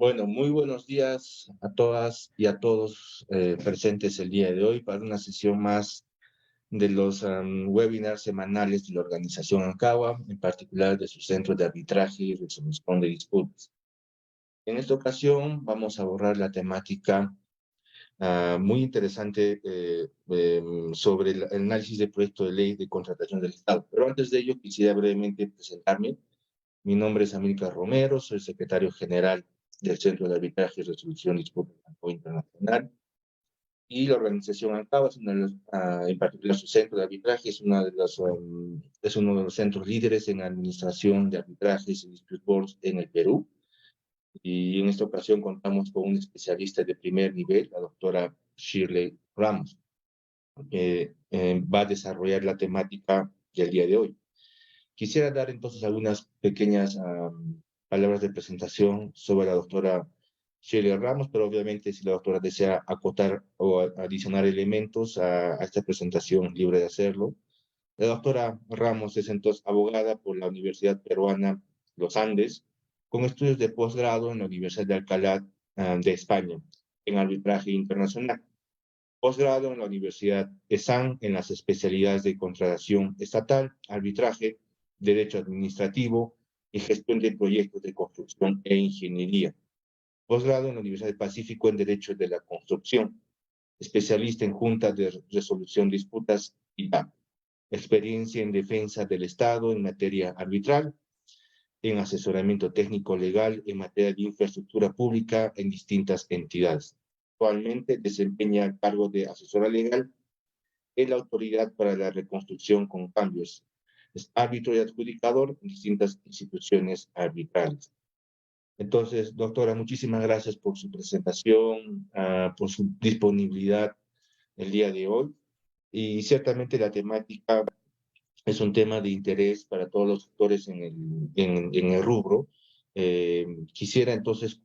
Bueno, muy buenos días a todas y a todos presentes el día de hoy para una sesión más de los webinars semanales de la organización ANCAWA, en particular de su Centro de Arbitraje y Resolución de Disputas. En esta ocasión vamos a abordar la temática muy interesante sobre el análisis del proyecto de ley de contratación del Estado. Pero antes de ello quisiera brevemente presentarme. Mi nombre es Amílcar Romero, soy secretario general del Centro de Arbitraje y Resolución de Disputas Internacional. Y la organización ANCAWA, en particular su centro de arbitraje, es uno de los centros líderes en administración de arbitrajes y dispute boards en el Perú. Y en esta ocasión contamos con un especialista de primer nivel, la doctora Shirley Ramos, que va a desarrollar la temática del día de hoy. Quisiera dar entonces algunas pequeñas palabras de presentación sobre la doctora Shirley Ramos, pero obviamente si la doctora desea acotar o adicionar elementos a esta presentación, libre de hacerlo. La doctora Ramos es entonces abogada por la Universidad Peruana Los Andes, con estudios de posgrado en la Universidad de Alcalá de España, en arbitraje internacional. Posgrado en la Universidad ESAN en las especialidades de contratación estatal, arbitraje, derecho administrativo y gestión de proyectos de construcción e ingeniería. Posgrado en la Universidad del Pacífico en Derecho de la Construcción, especialista en Junta de Resolución de Disputas y PAP. Experiencia en defensa del Estado en materia arbitral, en asesoramiento técnico legal en materia de infraestructura pública en distintas entidades. Actualmente desempeña el cargo de asesora legal en la Autoridad para la Reconstrucción con Cambios. Es árbitro y adjudicador en distintas instituciones arbitrales. Entonces, doctora, muchísimas gracias por su presentación, por su disponibilidad el día de hoy. Y ciertamente la temática es un tema de interés para todos los actores en el rubro. Quisiera entonces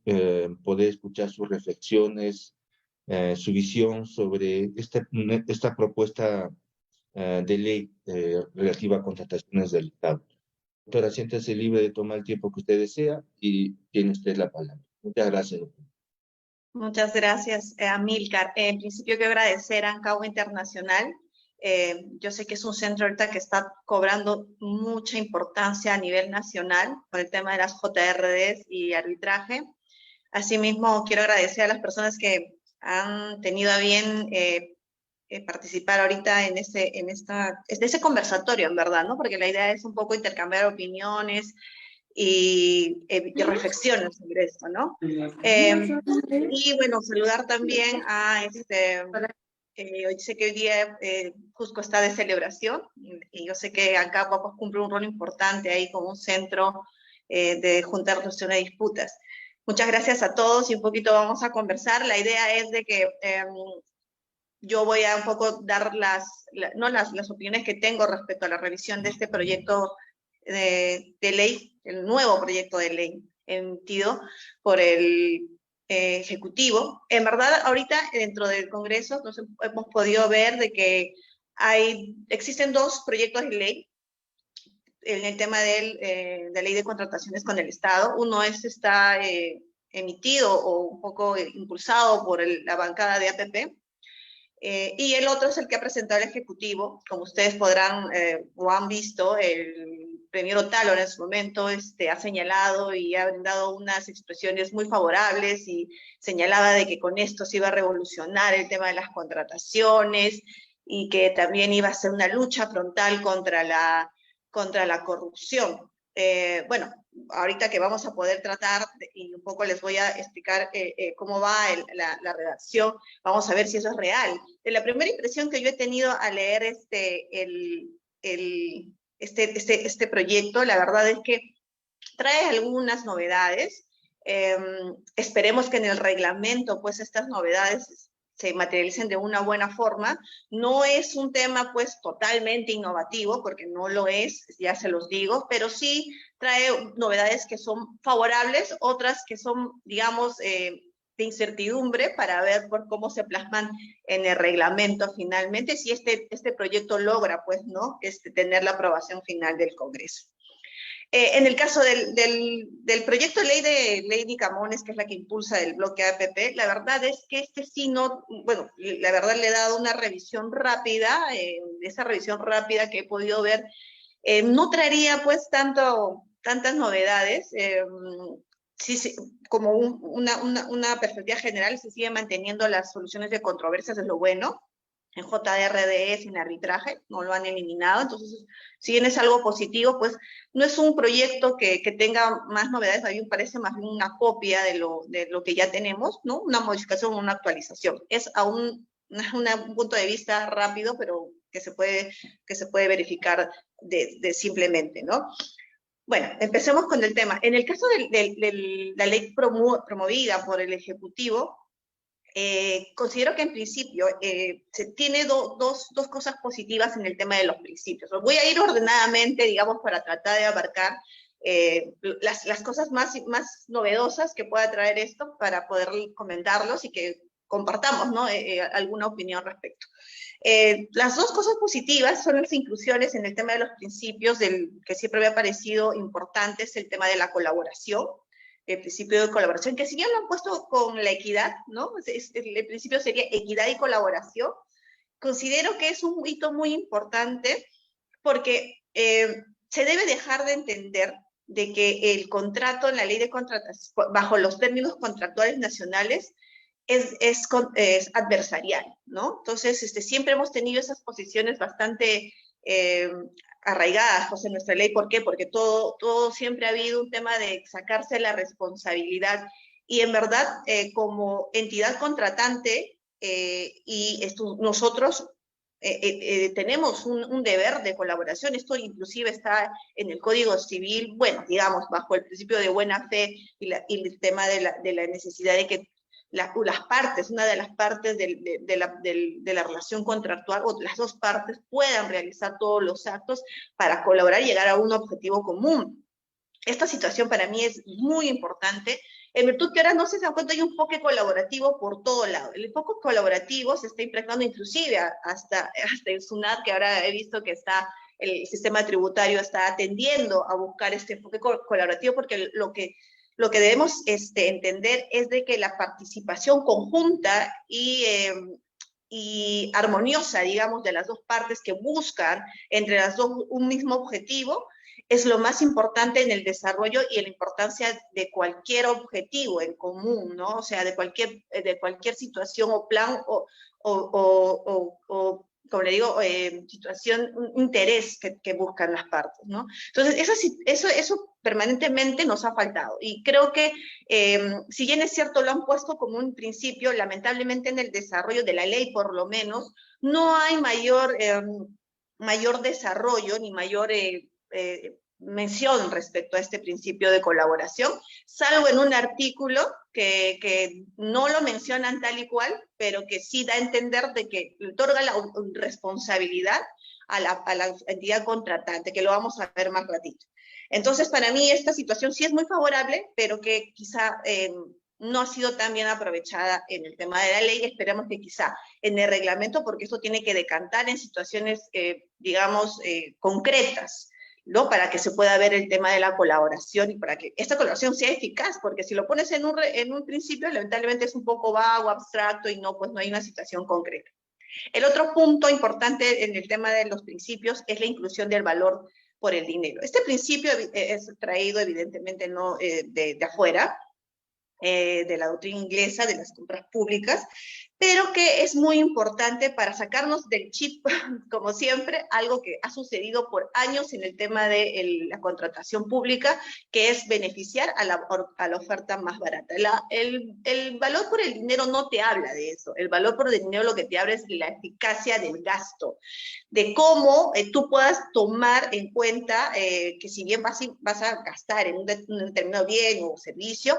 poder escuchar sus reflexiones, su visión sobre esta propuesta de ley relativa a contrataciones del Estado. Doctora, siéntese libre de tomar el tiempo que usted desea y tiene usted la palabra. Muchas gracias, doctora. Muchas gracias, Amílcar. En principio quiero agradecer a ANCAWA Internacional. Yo sé que es un centro ahorita que está cobrando mucha importancia a nivel nacional con el tema de las JRDs y arbitraje. Asimismo, quiero agradecer a las personas que han tenido a bien participar ahorita en ese conversatorio, en verdad, ¿no? Porque la idea es un poco intercambiar opiniones y reflexiones sobre esto, ¿no? Y bueno, saludar también a hoy sé que hoy día Cusco está de celebración y yo sé que ANCAWA pues, cumple un rol importante ahí como un centro de junta de resolución de disputas. Muchas gracias a todos y un poquito vamos a conversar. La idea es de que yo voy a un poco dar las opiniones que tengo respecto a la revisión de este proyecto de ley, el nuevo proyecto de ley emitido por el Ejecutivo. En verdad, ahorita dentro del Congreso nos hemos podido ver de que existen dos proyectos de ley en el tema de ley de contrataciones con el Estado. Uno está emitido o un poco impulsado por la bancada de APP, y el otro es el que ha presentado el Ejecutivo. Como ustedes podrán o han visto, el premier Otálora en su momento ha señalado y ha brindado unas expresiones muy favorables y señalaba de que con esto se iba a revolucionar el tema de las contrataciones y que también iba a ser una lucha frontal contra la corrupción. Bueno, ahorita que vamos a poder tratar, y un poco les voy a explicar cómo va la redacción, vamos a ver si eso es real. De la primera impresión que yo he tenido al leer este proyecto, la verdad es que trae algunas novedades. Esperemos que en el reglamento, pues, estas novedades se materialicen de una buena forma. No es un tema, pues, totalmente innovativo, porque no lo es, ya se los digo, pero sí trae novedades que son favorables, otras que son, digamos, de incertidumbre para ver por cómo se plasman en el reglamento finalmente, si este proyecto logra, pues, ¿no? Tener la aprobación final del Congreso. En el caso del proyecto de ley de Lady Camones, que es la que impulsa el bloque APP, la verdad es que este sí no, bueno, la verdad le he dado una revisión rápida, esa revisión rápida que he podido ver, no traería pues tantas novedades, sí, como una perspectiva general se sigue manteniendo las soluciones de controversias, es lo bueno. En JRDS, en arbitraje, no lo han eliminado, entonces, si bien es algo positivo, pues no es un proyecto que tenga más novedades, a mí me parece más bien una copia de lo que ya tenemos, ¿no? Una modificación, una actualización. Es aún un punto de vista rápido, pero que se puede verificar simplemente, ¿no? Bueno, empecemos con el tema. En el caso de la ley promovida por el Ejecutivo, considero que en principio se tiene dos cosas positivas en el tema de los principios. Los voy a ir ordenadamente, digamos, para tratar de abarcar las cosas más novedosas que pueda traer esto para poder comentarlos y que compartamos, ¿no? Alguna opinión al respecto. Las dos cosas positivas son las inclusiones en el tema de los principios que siempre me ha parecido importante, es el tema de la colaboración, el principio de colaboración, que si bien lo han puesto con la equidad, ¿no? El principio sería equidad y colaboración. Considero que es un hito muy importante porque se debe dejar de entender de que el contrato en la ley de contratación, bajo los términos contractuales nacionales, es adversarial, ¿no? Entonces, siempre hemos tenido esas posiciones bastante arraigadas pues, en nuestra ley. ¿Por qué? Porque todo siempre ha habido un tema de sacarse la responsabilidad. Y en verdad, como entidad contratante, nosotros tenemos un deber de colaboración. Esto inclusive está en el Código Civil, bueno, digamos, bajo el principio de buena fe y el tema de la necesidad de que una de las partes de la relación contractual, o las dos partes, puedan realizar todos los actos para colaborar y llegar a un objetivo común. Esta situación para mí es muy importante, en virtud que ahora no se dan cuenta, hay un enfoque colaborativo por todo lado. El enfoque colaborativo se está impregnando inclusive hasta el SUNAT, que ahora he visto que el sistema tributario está atendiendo a buscar este enfoque colaborativo, porque lo que debemos entender es de que la participación conjunta y armoniosa, digamos, de las dos partes que buscan entre las dos un mismo objetivo, es lo más importante en el desarrollo y en la importancia de cualquier objetivo en común, ¿no? O sea, de cualquier situación o plan o como le digo, situación, un interés que buscan las partes, ¿no? Entonces, eso permanentemente nos ha faltado. Y creo que, si bien es cierto, lo han puesto como un principio, lamentablemente en el desarrollo de la ley, por lo menos, no hay mayor desarrollo ni mayor mención respecto a este principio de colaboración, salvo en un artículo que no lo mencionan tal y cual, pero que sí da a entender de que otorga la responsabilidad a la entidad contratante, que lo vamos a ver más ratito. Entonces, para mí esta situación sí es muy favorable, pero que quizá no ha sido tan bien aprovechada en el tema de la ley. Esperemos que quizá en el reglamento, porque esto tiene que decantar en situaciones, digamos, concretas, ¿no? Para que se pueda ver el tema de la colaboración y para que esta colaboración sea eficaz, porque si lo pones en un principio, lamentablemente es un poco vago, abstracto y no hay una situación concreta. El otro punto importante en el tema de los principios es la inclusión del valor por el dinero. Este principio es traído evidentemente no de afuera, de la doctrina inglesa de las compras públicas, pero que es muy importante para sacarnos del chip, como siempre, algo que ha sucedido por años en el tema de la contratación pública, que es beneficiar a la oferta más barata. El valor por el dinero no te habla de eso. El valor por el dinero lo que te habla es de la eficacia del gasto, de cómo tú puedas tomar en cuenta que si bien vas a gastar en un determinado bien o servicio,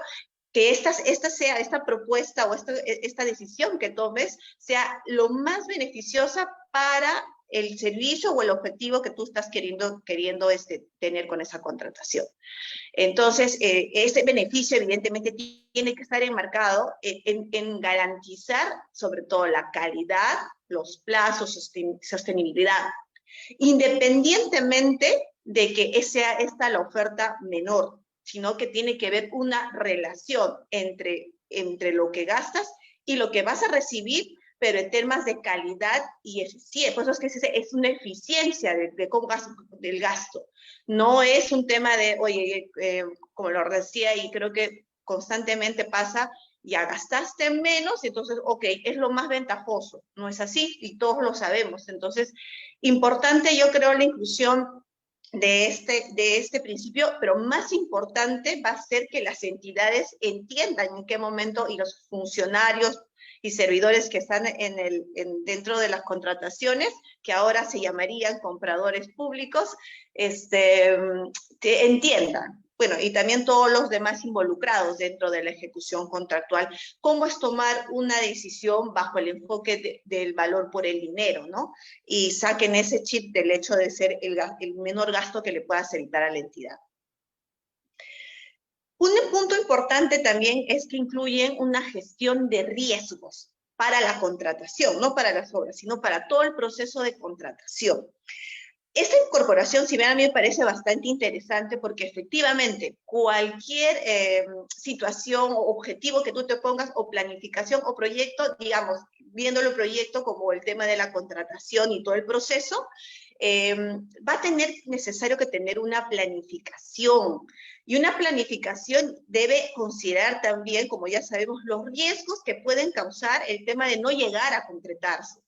que esta propuesta o esta decisión que tomes sea lo más beneficiosa para el servicio o el objetivo que tú estás queriendo tener con esa contratación. Entonces, ese beneficio evidentemente tiene que estar enmarcado en garantizar sobre todo la calidad, los plazos, sostenibilidad, independientemente de que sea esta la oferta menor, sino que tiene que ver una relación entre lo que gastas y lo que vas a recibir, pero en temas de calidad y eficiencia. Por eso es que es una eficiencia del gasto. No es un tema de, oye, como lo decía, y creo que constantemente pasa, ya gastaste menos, entonces, ok, es lo más ventajoso. No es así, y todos lo sabemos. Entonces, importante, yo creo, la inclusión de este principio, pero más importante va a ser que las entidades entiendan en qué momento, y los funcionarios y servidores que están dentro de las contrataciones, que ahora se llamarían compradores públicos, que entiendan. Bueno, y también todos los demás involucrados dentro de la ejecución contractual, cómo es tomar una decisión bajo el enfoque del valor por el dinero, ¿no? Y saquen ese chip del hecho de ser el menor gasto que le pueda evitar a la entidad. Un punto importante también es que incluyen una gestión de riesgos para la contratación, no para las obras, sino para todo el proceso de contratación. Esta incorporación, si bien a mí me parece bastante interesante, porque efectivamente cualquier situación o objetivo que tú te pongas, o planificación o proyecto, digamos, viéndolo el proyecto como el tema de la contratación y todo el proceso, va a tener necesario que tener una planificación. Y una planificación debe considerar también, como ya sabemos, los riesgos que pueden causar el tema de no llegar a concretarse.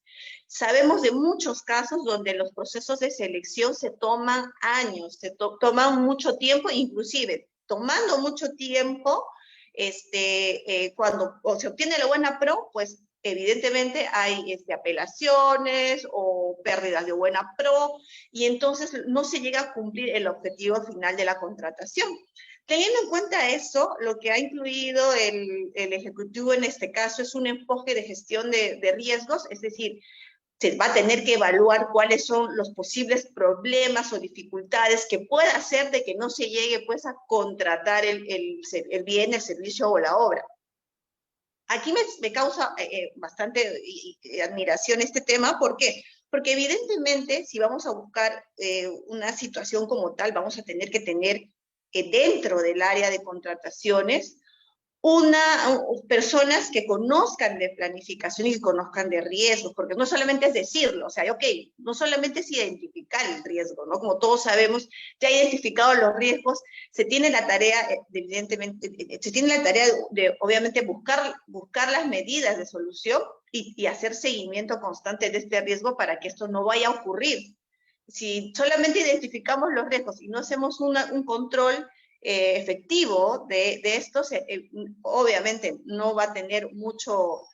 Sabemos de muchos casos donde los procesos de selección se toman años, toman mucho tiempo, inclusive tomando mucho tiempo, cuando se obtiene la buena pro, pues evidentemente hay apelaciones o pérdidas de buena pro, y entonces no se llega a cumplir el objetivo final de la contratación. Teniendo en cuenta eso, lo que ha incluido el Ejecutivo en este caso es un enfoque de gestión de riesgos, es decir, se va a tener que evaluar cuáles son los posibles problemas o dificultades que pueda hacer de que no se llegue pues a contratar el bien, el servicio o la obra. Aquí me causa bastante admiración este tema. ¿Por qué? Porque evidentemente si vamos a buscar una situación como tal, vamos a tener que tener dentro del área de contrataciones personas que conozcan de planificación y que conozcan de riesgos, porque no solamente es decirlo, o sea, ok, no solamente es identificar el riesgo, ¿no? Como todos sabemos, ya identificados los riesgos, se tiene la tarea, evidentemente, se tiene la tarea de obviamente buscar las medidas de solución y hacer seguimiento constante de este riesgo para que esto no vaya a ocurrir. Si solamente identificamos los riesgos y no hacemos un control efectivo de esto, obviamente no va a tener mucho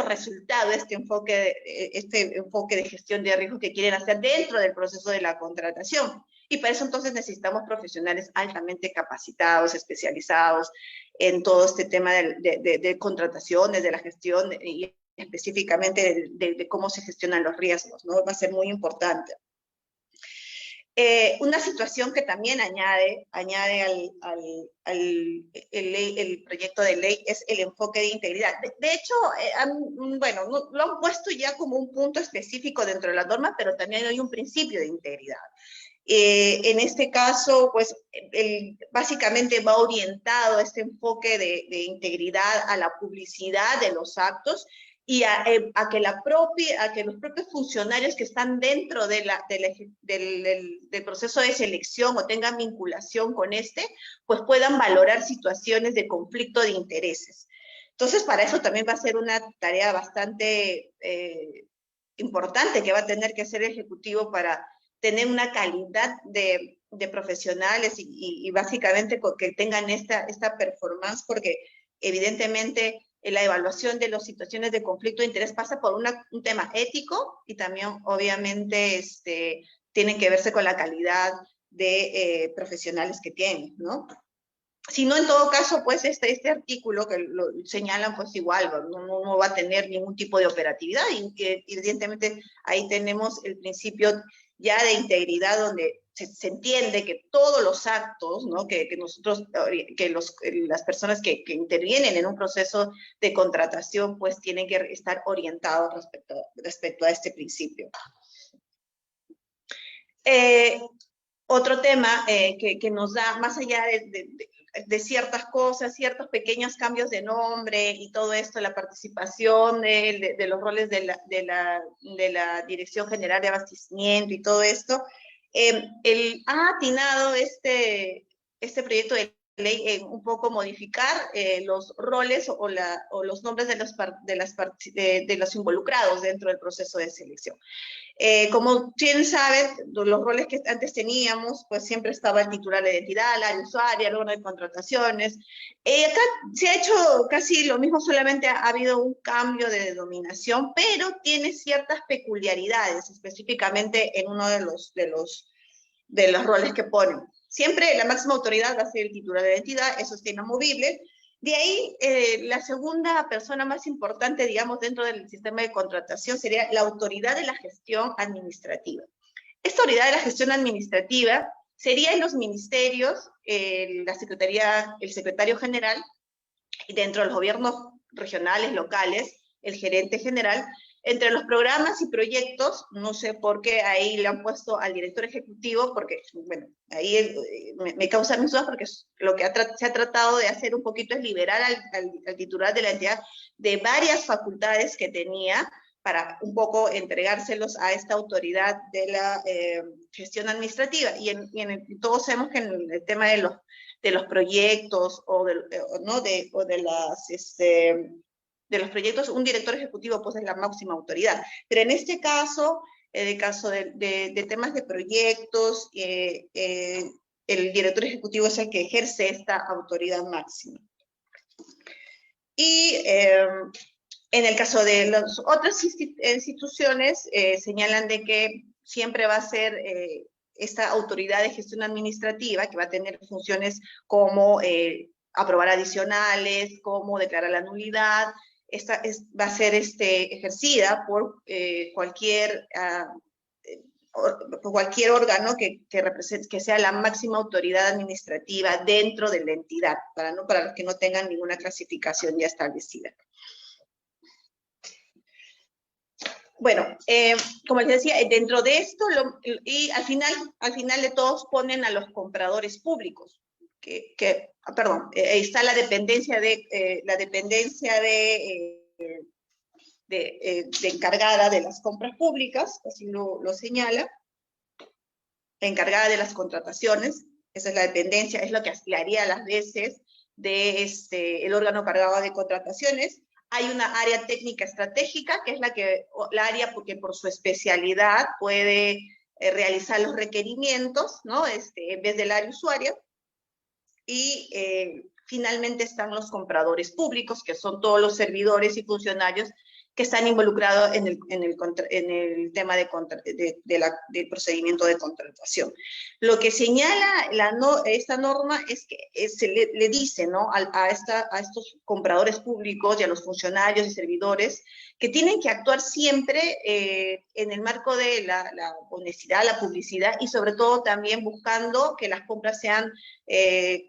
resultado este enfoque de gestión de riesgos que quieren hacer dentro del proceso de la contratación. Y para eso entonces necesitamos profesionales altamente capacitados, especializados en todo este tema de contrataciones, de la gestión y específicamente de cómo se gestionan los riesgos, ¿no? Va a ser muy importante. Una situación que también añade el proyecto de ley es el enfoque de integridad. De hecho, bueno, lo han puesto ya como un punto específico dentro de la norma, pero también hay un principio de integridad. En este caso, pues, básicamente va orientado este enfoque de integridad a la publicidad de los actos y a que los propios funcionarios que están dentro del proceso de selección o tengan vinculación con pues puedan valorar situaciones de conflicto de intereses. Entonces, para eso también va a ser una tarea bastante importante que va a tener que hacer el Ejecutivo para tener una calidad de profesionales y básicamente que tengan esta performance, porque evidentemente la evaluación de las situaciones de conflicto de interés pasa por un tema ético y también obviamente tiene que verse con la calidad de profesionales que tienen, ¿no? Si no, en todo caso, pues este artículo que lo señalan, pues igual, no va a tener ningún tipo de operatividad, y que evidentemente ahí tenemos el principio ya de integridad, donde se entiende que todos los actos, ¿no? que las personas que intervienen en un proceso de contratación, pues tienen que estar orientados respecto a este principio. Otro tema que nos da, más allá de ciertas cosas, ciertos pequeños cambios de nombre y todo esto, la participación de los roles de la Dirección General de Abastecimiento y todo esto, ha atinado este proyecto de ley en un poco modificar los roles o los nombres de los involucrados dentro del proceso de selección. Como bien saben, los roles que antes teníamos, pues siempre estaba el titular de identidad, la usuaria, el órgano de contrataciones. Acá se ha hecho casi lo mismo, solamente ha habido un cambio de denominación, pero tiene ciertas peculiaridades, específicamente en uno de los roles que ponen. Siempre la máxima autoridad va a ser el titular de identidad, eso es inamovible. De ahí, la segunda persona más importante, digamos, dentro del sistema de contratación sería la autoridad de la gestión administrativa. Esta autoridad de la gestión administrativa sería en los ministerios, el secretario general, y dentro de los gobiernos regionales, locales, el gerente general. Entre los programas y proyectos, no sé por qué ahí le han puesto al director ejecutivo, porque, bueno, ahí me causa mis dudas, porque lo que se ha tratado de hacer un poquito es liberar al titular de la entidad de varias facultades que tenía, para un poco entregárselos a esta autoridad de la gestión administrativa. Y todos sabemos que en el tema de los proyectos de los proyectos, un director ejecutivo pues es la máxima autoridad. Pero en este caso, en el caso de temas de proyectos, el director ejecutivo es el que ejerce esta autoridad máxima. Y en el caso de las otras instituciones, señalan de que siempre va a ser esta autoridad de gestión administrativa, que va a tener funciones como aprobar adicionales, como declarar la nulidad. Va a ser ejercida por cualquier órgano que sea la máxima autoridad administrativa dentro de la entidad, para los que no tengan ninguna clasificación ya establecida. Bueno, como les decía, dentro de esto, y al final de todos ponen a los compradores públicos, está la dependencia de encargada de las compras públicas, así lo señala, la encargada de las contrataciones, esa es la dependencia, es lo que le haría a las veces el órgano cargado de contrataciones. Hay una área técnica estratégica, que es la área porque por su especialidad puede realizar los requerimientos, ¿no? En vez del área usuaria. Y finalmente están los compradores públicos, que son todos los servidores y funcionarios que están involucrados en el tema del procedimiento de contratación. Lo que señala esta norma es que le dice, ¿no?, a estos compradores públicos y a los funcionarios y servidores que tienen que actuar siempre en el marco de la honestidad, la publicidad, y sobre todo también buscando que las compras sean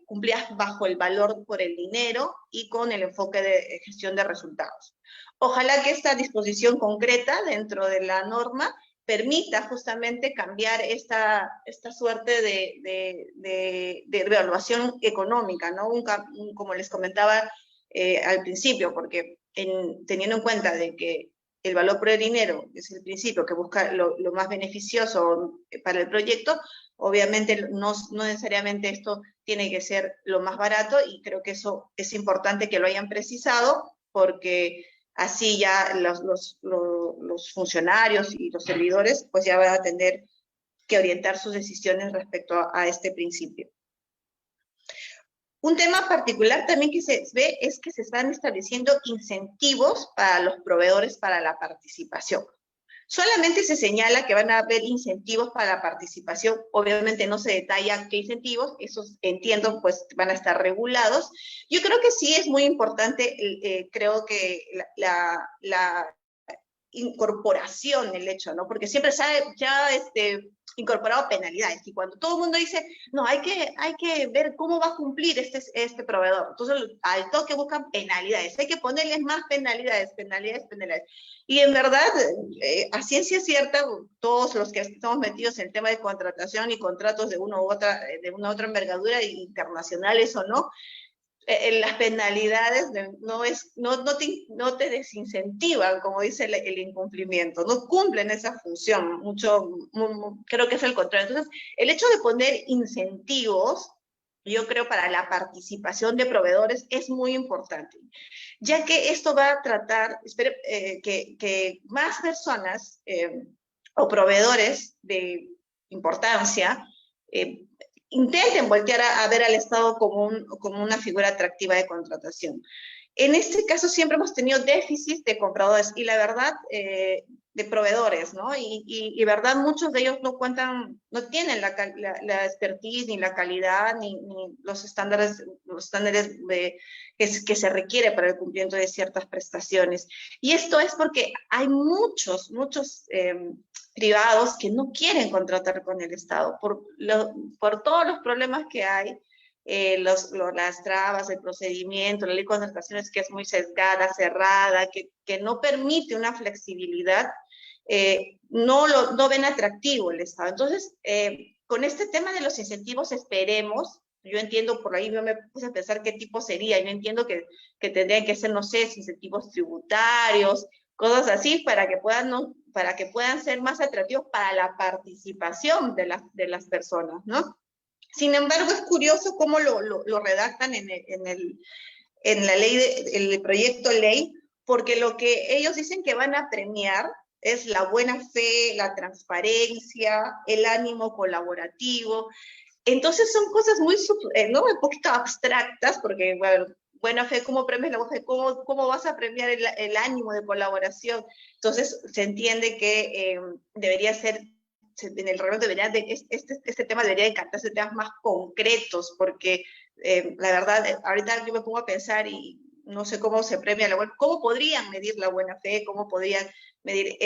cumplidas bajo el valor por el dinero y con el enfoque de gestión de resultados. Ojalá que esta disposición concreta dentro de la norma permita justamente cambiar esta suerte de evaluación económica, ¿no? Como les comentaba al principio, porque teniendo en cuenta de que el valor por el dinero es el principio que busca lo más beneficioso para el proyecto, obviamente no necesariamente esto tiene que ser lo más barato, y creo que eso es importante que lo hayan precisado, porque así ya los funcionarios y los servidores pues ya van a tener que orientar sus decisiones respecto a este principio. Un tema particular también que se ve es que se están estableciendo incentivos para los proveedores para la participación. Solamente se señala que van a haber incentivos para la participación, obviamente no se detalla qué incentivos, esos entiendo pues van a estar regulados. Yo creo que sí es muy importante, creo que incorporación el hecho, ¿no? Porque siempre se ha ya incorporado penalidades, y cuando todo el mundo dice, no, hay que ver cómo va a cumplir este proveedor, entonces al toque buscan penalidades, hay que ponerles más penalidades, y en verdad, a ciencia cierta, todos los que estamos metidos en el tema de contratación y contratos de una u otra envergadura, internacionales o no, las penalidades no te desincentivan, como dice el incumplimiento, no cumplen esa función, creo que es el contrario. Entonces, el hecho de poner incentivos, yo creo, para la participación de proveedores es muy importante, ya que esto va a tratar que más personas o proveedores de importancia intenten voltear a ver al Estado como una figura atractiva de contratación. En este caso siempre hemos tenido déficit de compradores y la verdad de proveedores, ¿no? Y verdad, muchos de ellos no tienen la expertise, ni la calidad, ni los estándares que se requiere para el cumplimiento de ciertas prestaciones. Y esto es porque hay muchos privados que no quieren contratar con el Estado por todos los problemas que hay, las trabas, el procedimiento, la ley de contrataciones que es muy sesgada, cerrada, que no permite una flexibilidad, no ven atractivo el Estado. Entonces, con este tema de los incentivos esperemos, yo entiendo, por ahí yo me puse a pensar qué tipo sería, yo entiendo que tendrían que ser, no sé, incentivos tributarios, cosas así, para que puedan ser más atractivos para la participación de las personas, ¿no? Sin embargo, es curioso cómo lo redactan en la ley, el proyecto de ley, porque lo que ellos dicen que van a premiar es la buena fe, la transparencia, el ánimo colaborativo. Entonces son cosas muy, ¿no? Un poquito abstractas, porque, bueno, buena fe, ¿cómo premias la buena fe? ¿Cómo vas a premiar el ánimo de colaboración? Entonces se entiende que debería ser, en el reglamento este tema debería encantarse temas más concretos, porque la verdad, ahorita yo me pongo a pensar y no sé cómo se premia la buena, cómo podrían medir la buena fe, cómo podrían medir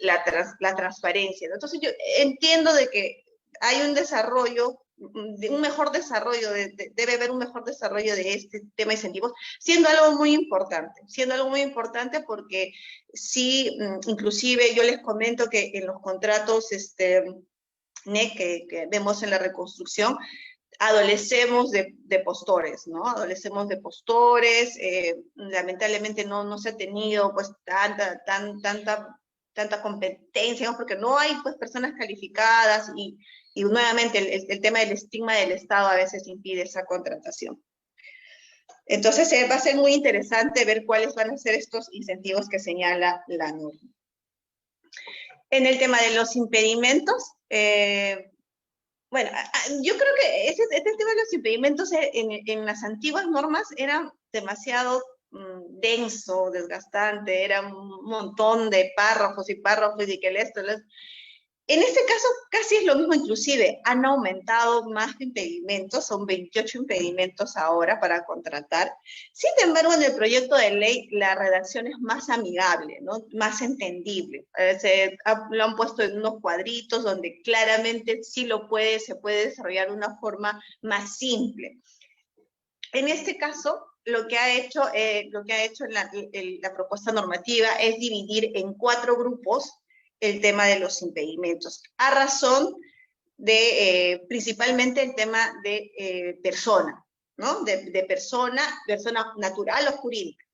la transparencia, ¿no? Entonces yo entiendo de que hay un desarrollo, un mejor desarrollo, debe haber un mejor desarrollo de este tema de incentivos, siendo algo muy importante porque sí, inclusive yo les comento que en los contratos NEC que vemos en la reconstrucción, adolecemos de postores, ¿no? Adolecemos de postores, lamentablemente no se ha tenido pues tanta competencia, ¿no? Porque no hay pues personas calificadas y nuevamente el tema del estigma del Estado a veces impide esa contratación. Entonces va a ser muy interesante ver cuáles van a ser estos incentivos que señala la norma. En el tema de los impedimentos, bueno, yo creo que este tema de los impedimentos en las antiguas normas era demasiado denso, desgastante, era un montón de párrafos y que esto. En este caso casi es lo mismo, inclusive han aumentado más impedimentos, son 28 impedimentos ahora para contratar. Sin embargo, en el proyecto de ley la redacción es más amigable, ¿no? Más entendible. Lo han puesto en unos cuadritos donde claramente sí se puede desarrollar de una forma más simple. En este caso, lo que ha hecho la propuesta normativa es dividir en 4 grupos el tema de los impedimentos, a razón de principalmente el tema de persona, ¿no? De persona natural o jurídica.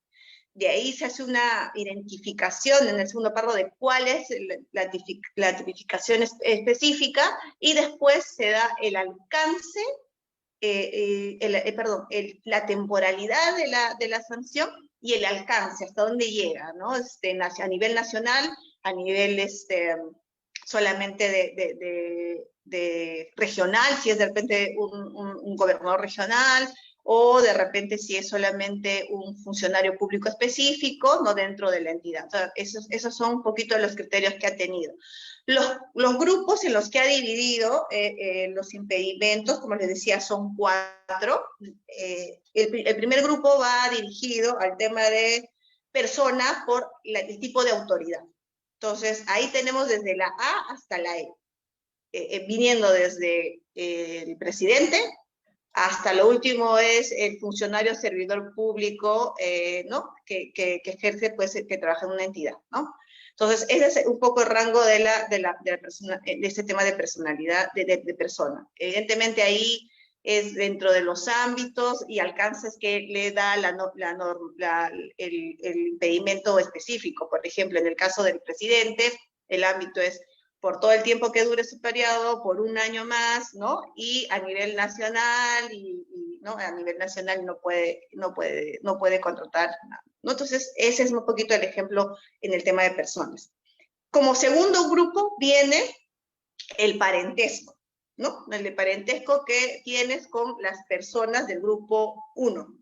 De ahí se hace una identificación en el segundo párrafo de cuál es la tipificación específica y después se da el alcance, la temporalidad de la sanción y el alcance, hasta dónde llega, ¿no? A nivel nacional, a nivel solamente de regional, si es de repente un gobernador regional, o de repente si es solamente un funcionario público específico, no dentro de la entidad. O sea, esos son un poquito los criterios que ha tenido. Los grupos en los que ha dividido los impedimentos, como les decía, son 4. El primer grupo va dirigido al tema de persona por el tipo de autoridad. Entonces, ahí tenemos desde la A hasta la E, viniendo desde el presidente hasta lo último es el funcionario servidor público, ¿no? que ejerce, pues, que trabaja en una entidad, ¿no? Entonces, ese es un poco el rango de este tema de personalidad, de persona. Evidentemente ahí es dentro de los ámbitos y alcances que le da el impedimento específico. Por ejemplo, en el caso del presidente, el ámbito es por todo el tiempo que dure su periodo, por un año más, ¿no? Y a nivel nacional, ¿no? A nivel nacional no puede contratar nada, ¿no? Entonces, ese es un poquito el ejemplo en el tema de personas. Como segundo grupo viene el parentesco, ¿no? El parentesco que tienes con las personas del grupo 1.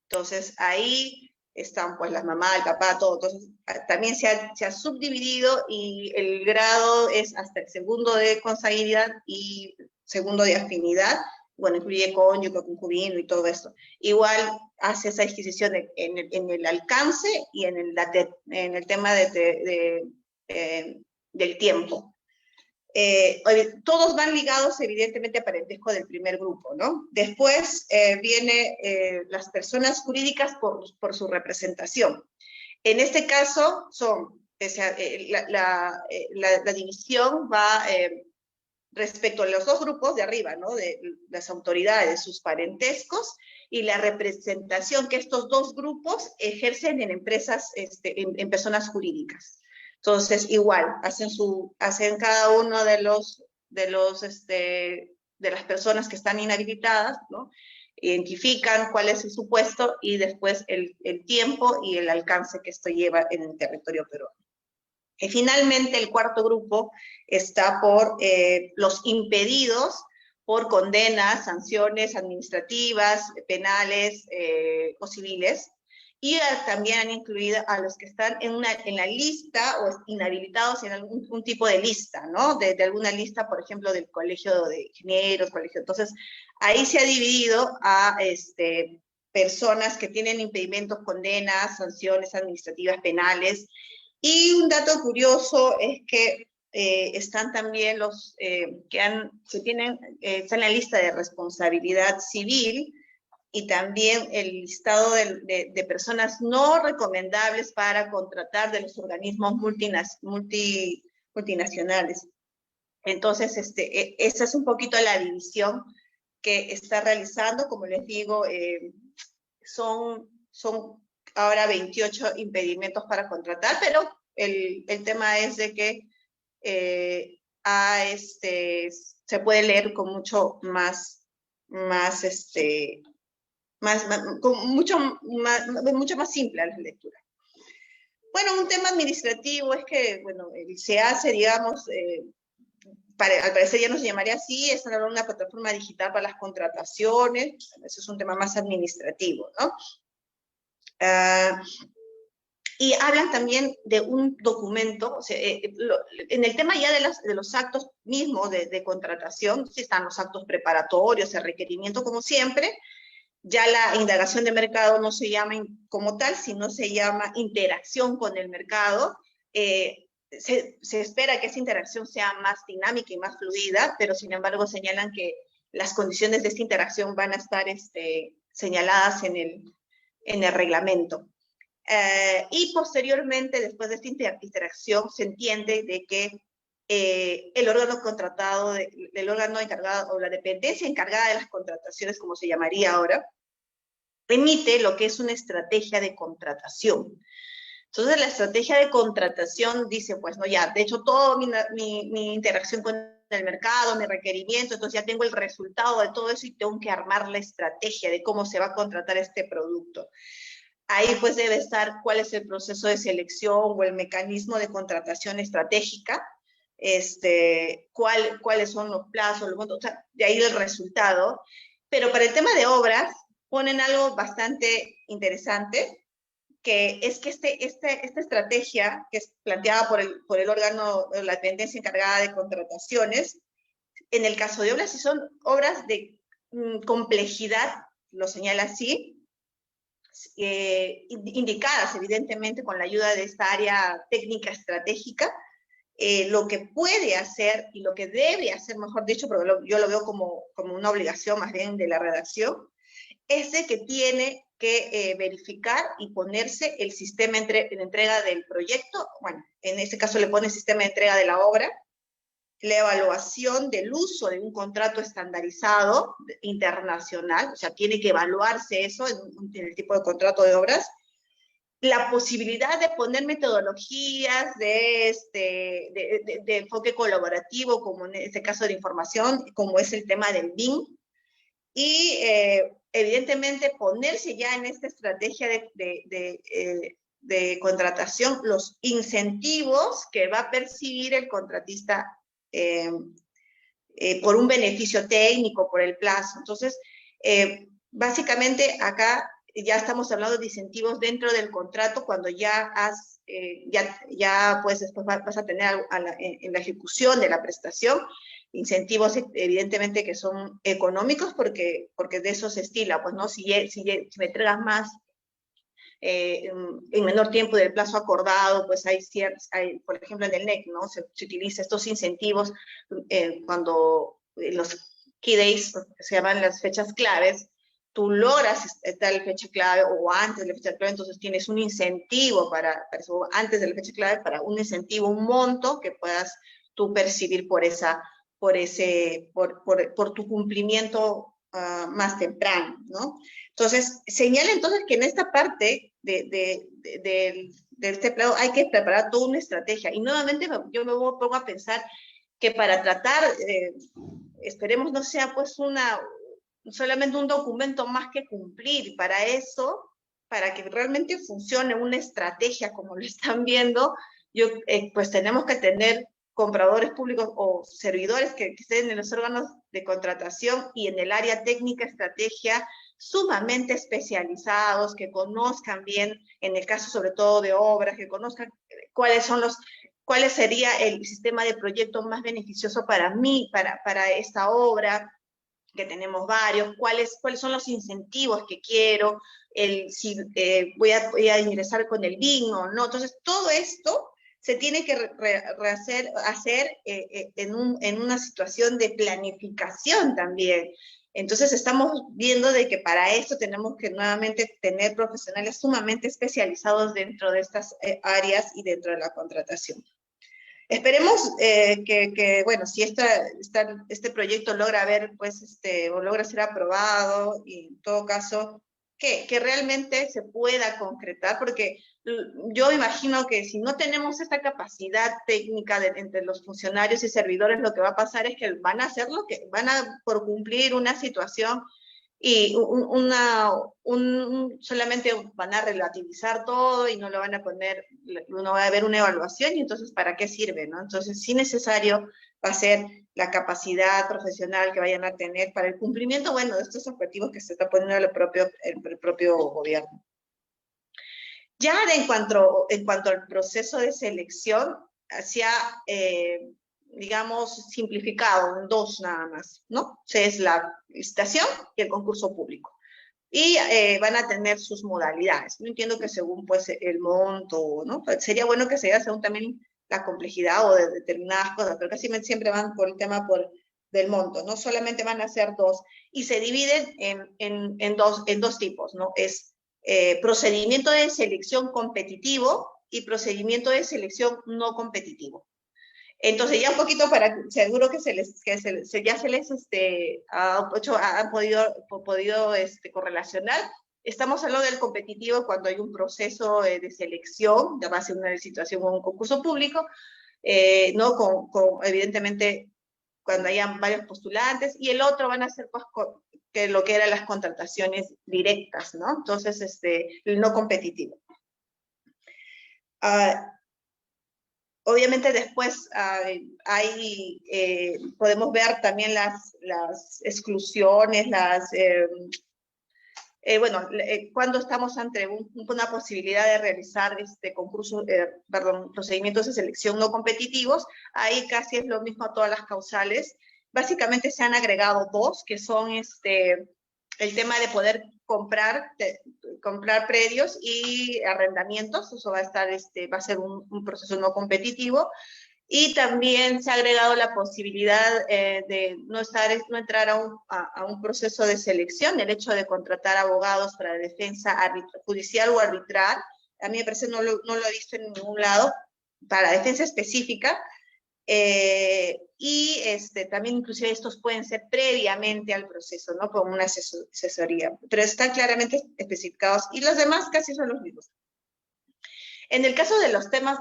Entonces, ahí están pues la mamá, el papá, todo. Entonces, también se ha subdividido y el grado es hasta el segundo de consanguinidad y segundo de afinidad. Bueno, incluye cónyuge, concubino y todo esto. Igual hace esa adquisición en el alcance y en el tema del tiempo. Todos van ligados evidentemente a parentesco del primer grupo, ¿no? Después viene las personas jurídicas por su representación. En este caso son, la división va respecto a los dos grupos de arriba, ¿no? De las autoridades, sus parentescos y la representación que estos dos grupos ejercen en empresas, en personas jurídicas. Entonces, igual, hacen cada uno de las personas que están inhabilitadas, ¿no? Identifican cuál es su puesto y después el tiempo y el alcance que esto lleva en el territorio peruano. Y finalmente, el cuarto grupo está por los impedidos por condenas, sanciones administrativas, penales o civiles, y también han incluido a los que están en la lista o inhabilitados en algún tipo de lista, ¿no? De alguna lista, por ejemplo, del colegio de ingenieros, colegio. Entonces, ahí se ha dividido a personas que tienen impedimentos, condenas, sanciones administrativas, penales. Y un dato curioso es que están también los está en la lista de responsabilidad civil, y también el listado de personas no recomendables para contratar de los organismos multinacionales. Entonces, esa es un poquito la división que está realizando. Como les digo, son ahora 28 impedimentos para contratar, pero el tema es de que se puede leer con mucho mucho más simple la lectura. Bueno, un tema administrativo es que, bueno, se hace, digamos, al parecer ya no se llamaría así, es una plataforma digital para las contrataciones. Eso es un tema más administrativo, ¿no? Y hablan también de un documento, o sea, en el tema ya de los actos mismos de contratación, sí están los actos preparatorios, el requerimiento como siempre. Ya la indagación de mercado no se llama como tal, sino se llama interacción con el mercado. Se espera que esa interacción sea más dinámica y más fluida, pero sin embargo señalan que las condiciones de esta interacción van a estar señaladas en el reglamento. Y posteriormente, después de esta interacción, se entiende de que el órgano contratado, el órgano encargado o la dependencia encargada de las contrataciones, como se llamaría ahora, emite lo que es una estrategia de contratación. Entonces, la estrategia de contratación dice, pues, no, ya, de hecho, toda mi interacción con el mercado, mi requerimiento, entonces ya tengo el resultado de todo eso y tengo que armar la estrategia de cómo se va a contratar este producto. Ahí pues debe estar cuál es el proceso de selección o el mecanismo de contratación estratégica, cuáles son los plazos, o sea, de ahí el resultado. Pero para el tema de obras ponen algo bastante interesante, que es que esta estrategia que es planteada por el órgano, la dependencia encargada de contrataciones, en el caso de obras, si son obras de complejidad, lo señala así, indicadas evidentemente con la ayuda de esta área técnica estratégica, lo que puede hacer y lo que debe hacer, mejor dicho, porque yo lo veo como una obligación más bien de la redacción, es de que tiene que verificar y ponerse el sistema de entrega del proyecto, bueno, en este caso le pone el sistema de entrega de la obra, la evaluación del uso de un contrato estandarizado internacional, o sea, tiene que evaluarse eso en el tipo de contrato de obras, la posibilidad de poner metodologías de enfoque colaborativo, como en este caso de información, como es el tema del BIM, y evidentemente ponerse ya en esta estrategia de contratación los incentivos que va a percibir el contratista por un beneficio técnico, por el plazo. Entonces, básicamente acá ya estamos hablando de incentivos dentro del contrato cuando ya pues después vas a tener en la ejecución de la prestación incentivos evidentemente que son económicos porque de eso se estila, pues no, si me entregas más en menor tiempo del plazo acordado, pues hay, por ejemplo en el NEC, ¿no? Se utiliza estos incentivos cuando los key days, se llaman las fechas claves, tú logras tal fecha clave o antes de la fecha clave, entonces tienes un incentivo para eso, antes de la fecha clave, para un incentivo, un monto que puedas tú percibir por tu cumplimiento más temprano, ¿no? Entonces, señala entonces que en esta parte de este plano hay que preparar toda una estrategia. Y nuevamente yo me pongo a pensar que para tratar, esperemos no sea pues solamente un documento más que cumplir. Para eso, para que realmente funcione una estrategia como lo están viendo, pues tenemos que tener compradores públicos o servidores que estén en los órganos de contratación y en el área técnica estrategia sumamente especializados, que conozcan bien, en el caso sobre todo de obras, que conozcan cuál sería el sistema de proyecto más beneficioso para mí, para esta obra, que tenemos varios, cuáles son los incentivos que quiero, si voy a ingresar con el BIM o no. Entonces, todo esto se tiene que hacer en una situación de planificación también. Entonces, estamos viendo de que para esto tenemos que nuevamente tener profesionales sumamente especializados dentro de estas áreas y dentro de la contratación. Esperemos bueno, si este proyecto logra o logra ser aprobado, y en todo caso, que realmente se pueda concretar, porque yo imagino que si no tenemos esta capacidad técnica entre los funcionarios y servidores, lo que va a pasar es que van a hacer van a por cumplir una situación y solamente van a relativizar todo y no lo van a poner, no va a haber una evaluación y entonces ¿para qué sirve? ¿No? Entonces sí necesario va a ser la capacidad profesional que vayan a tener para el cumplimiento, bueno, de estos objetivos que se está poniendo el propio gobierno. Ya en cuanto al proceso de selección, hacia digamos, simplificado en dos nada más, ¿no? Es la licitación y el concurso público. Y van a tener sus modalidades. No entiendo que según, pues, el monto, ¿no? Pues sería bueno que se diera según también la complejidad o de determinadas cosas, pero casi siempre van por el tema del monto, ¿no? Solamente van a ser dos. Y se dividen en dos tipos, ¿no? Es procedimiento de selección competitivo y procedimiento de selección no competitivo. Entonces, ya un poquito seguro que ya se les han podido correlacionar. Estamos hablando del competitivo cuando hay un proceso de selección, ya va a ser una licitación o un concurso público, ¿no? Evidentemente, cuando hayan varios postulantes, y el otro van a ser pues, lo que eran las contrataciones directas, ¿no? Entonces, el no competitivo. Obviamente después podemos ver también las exclusiones, cuando estamos ante una posibilidad de realizar procedimientos de selección no competitivos, ahí casi es lo mismo a todas las causales. Básicamente se han agregado dos, que son el tema de poder comprar predios y arrendamientos. Eso va a estar, va a ser un proceso no competitivo. Y también se ha agregado la posibilidad de no entrar a un proceso de selección, el hecho de contratar abogados para defensa judicial o arbitral. A mí me parece, no lo he visto en ningún lado, para defensa específica. Y también inclusive estos pueden ser previamente al proceso, ¿no? Como una asesoría, pero están claramente especificados y los demás casi son los mismos. En el caso de los temas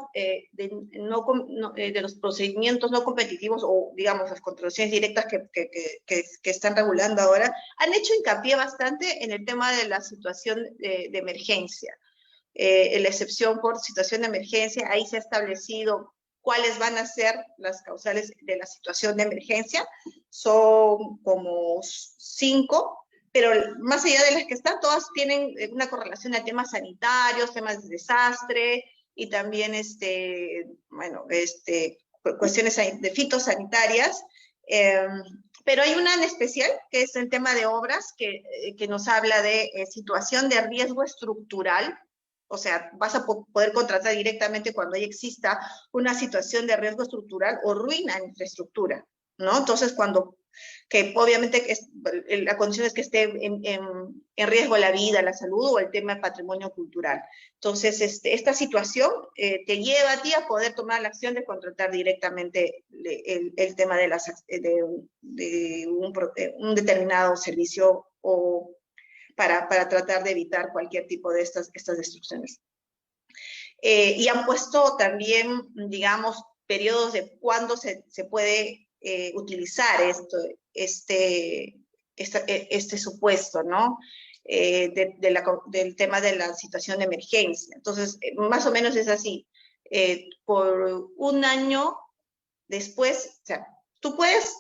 de los procedimientos no competitivos o, digamos, las contrataciones directas que están regulando ahora, han hecho hincapié bastante en el tema de la situación de emergencia. La excepción por situación de emergencia, ahí se ha establecido cuáles van a ser las causales de la situación de emergencia. Son como 5, pero más allá de las que están, todas tienen una correlación a temas sanitarios, temas de desastre, y también, cuestiones de fitosanitarias. Pero hay una en especial, que es el tema de obras, que nos habla de situación de riesgo estructural. O sea, vas a poder contratar directamente cuando ya exista una situación de riesgo estructural o ruina en infraestructura, ¿no? Entonces, que obviamente la condición es que esté en riesgo la vida, la salud o el tema del patrimonio cultural. Entonces, esta situación te lleva a ti a poder tomar la acción de contratar directamente el tema de un determinado servicio o para tratar de evitar cualquier tipo de estas destrucciones. Y han puesto también, digamos, periodos de cuándo se puede utilizar este supuesto, ¿no? Del tema de la situación de emergencia. Entonces, más o menos es así. Por un año después, o sea, tú puedes,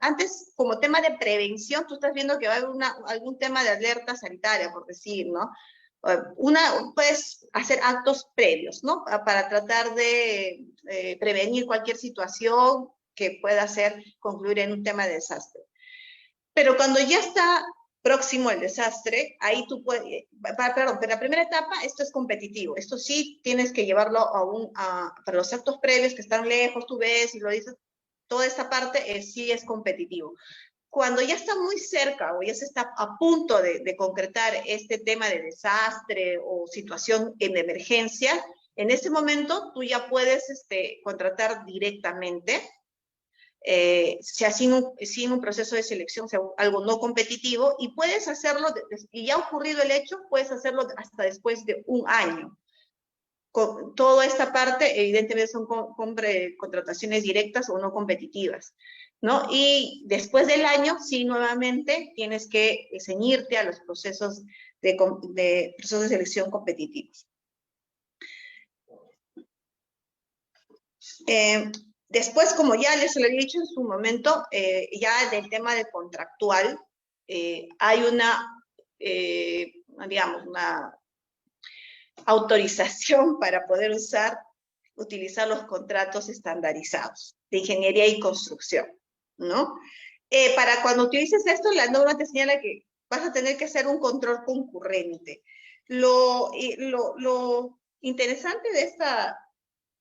antes como tema de prevención, tú estás viendo que va a haber algún tema de alerta sanitaria, por decir, ¿no? Puedes hacer actos previos, ¿no? Para tratar de prevenir cualquier situación que pueda concluir en un tema de desastre. Pero cuando ya está próximo el desastre, ahí tú puedes, pero la primera etapa, esto es competitivo. Esto sí tienes que llevarlo para los actos previos que están lejos, tú ves y lo dices, toda esta parte sí es competitivo. Cuando ya está muy cerca o ya se está a punto de concretar este tema de desastre o situación en emergencia, en ese momento tú ya puedes contratar directamente, sea sin un proceso de selección, sea algo no competitivo, y puedes hacerlo, y ya ha ocurrido el hecho, puedes hacerlo hasta después de un año. Con toda esta parte, evidentemente son contrataciones directas o no competitivas, ¿no? Y después del año, sí, nuevamente tienes que ceñirte a los procesos de selección competitivos. Después, como ya les lo había dicho en su momento, ya del tema de contractual, hay digamos, una autorización para poder utilizar los contratos estandarizados de ingeniería y construcción, ¿no? Para cuando utilices esto, la norma te señala que vas a tener que hacer un control concurrente. Lo interesante de esta,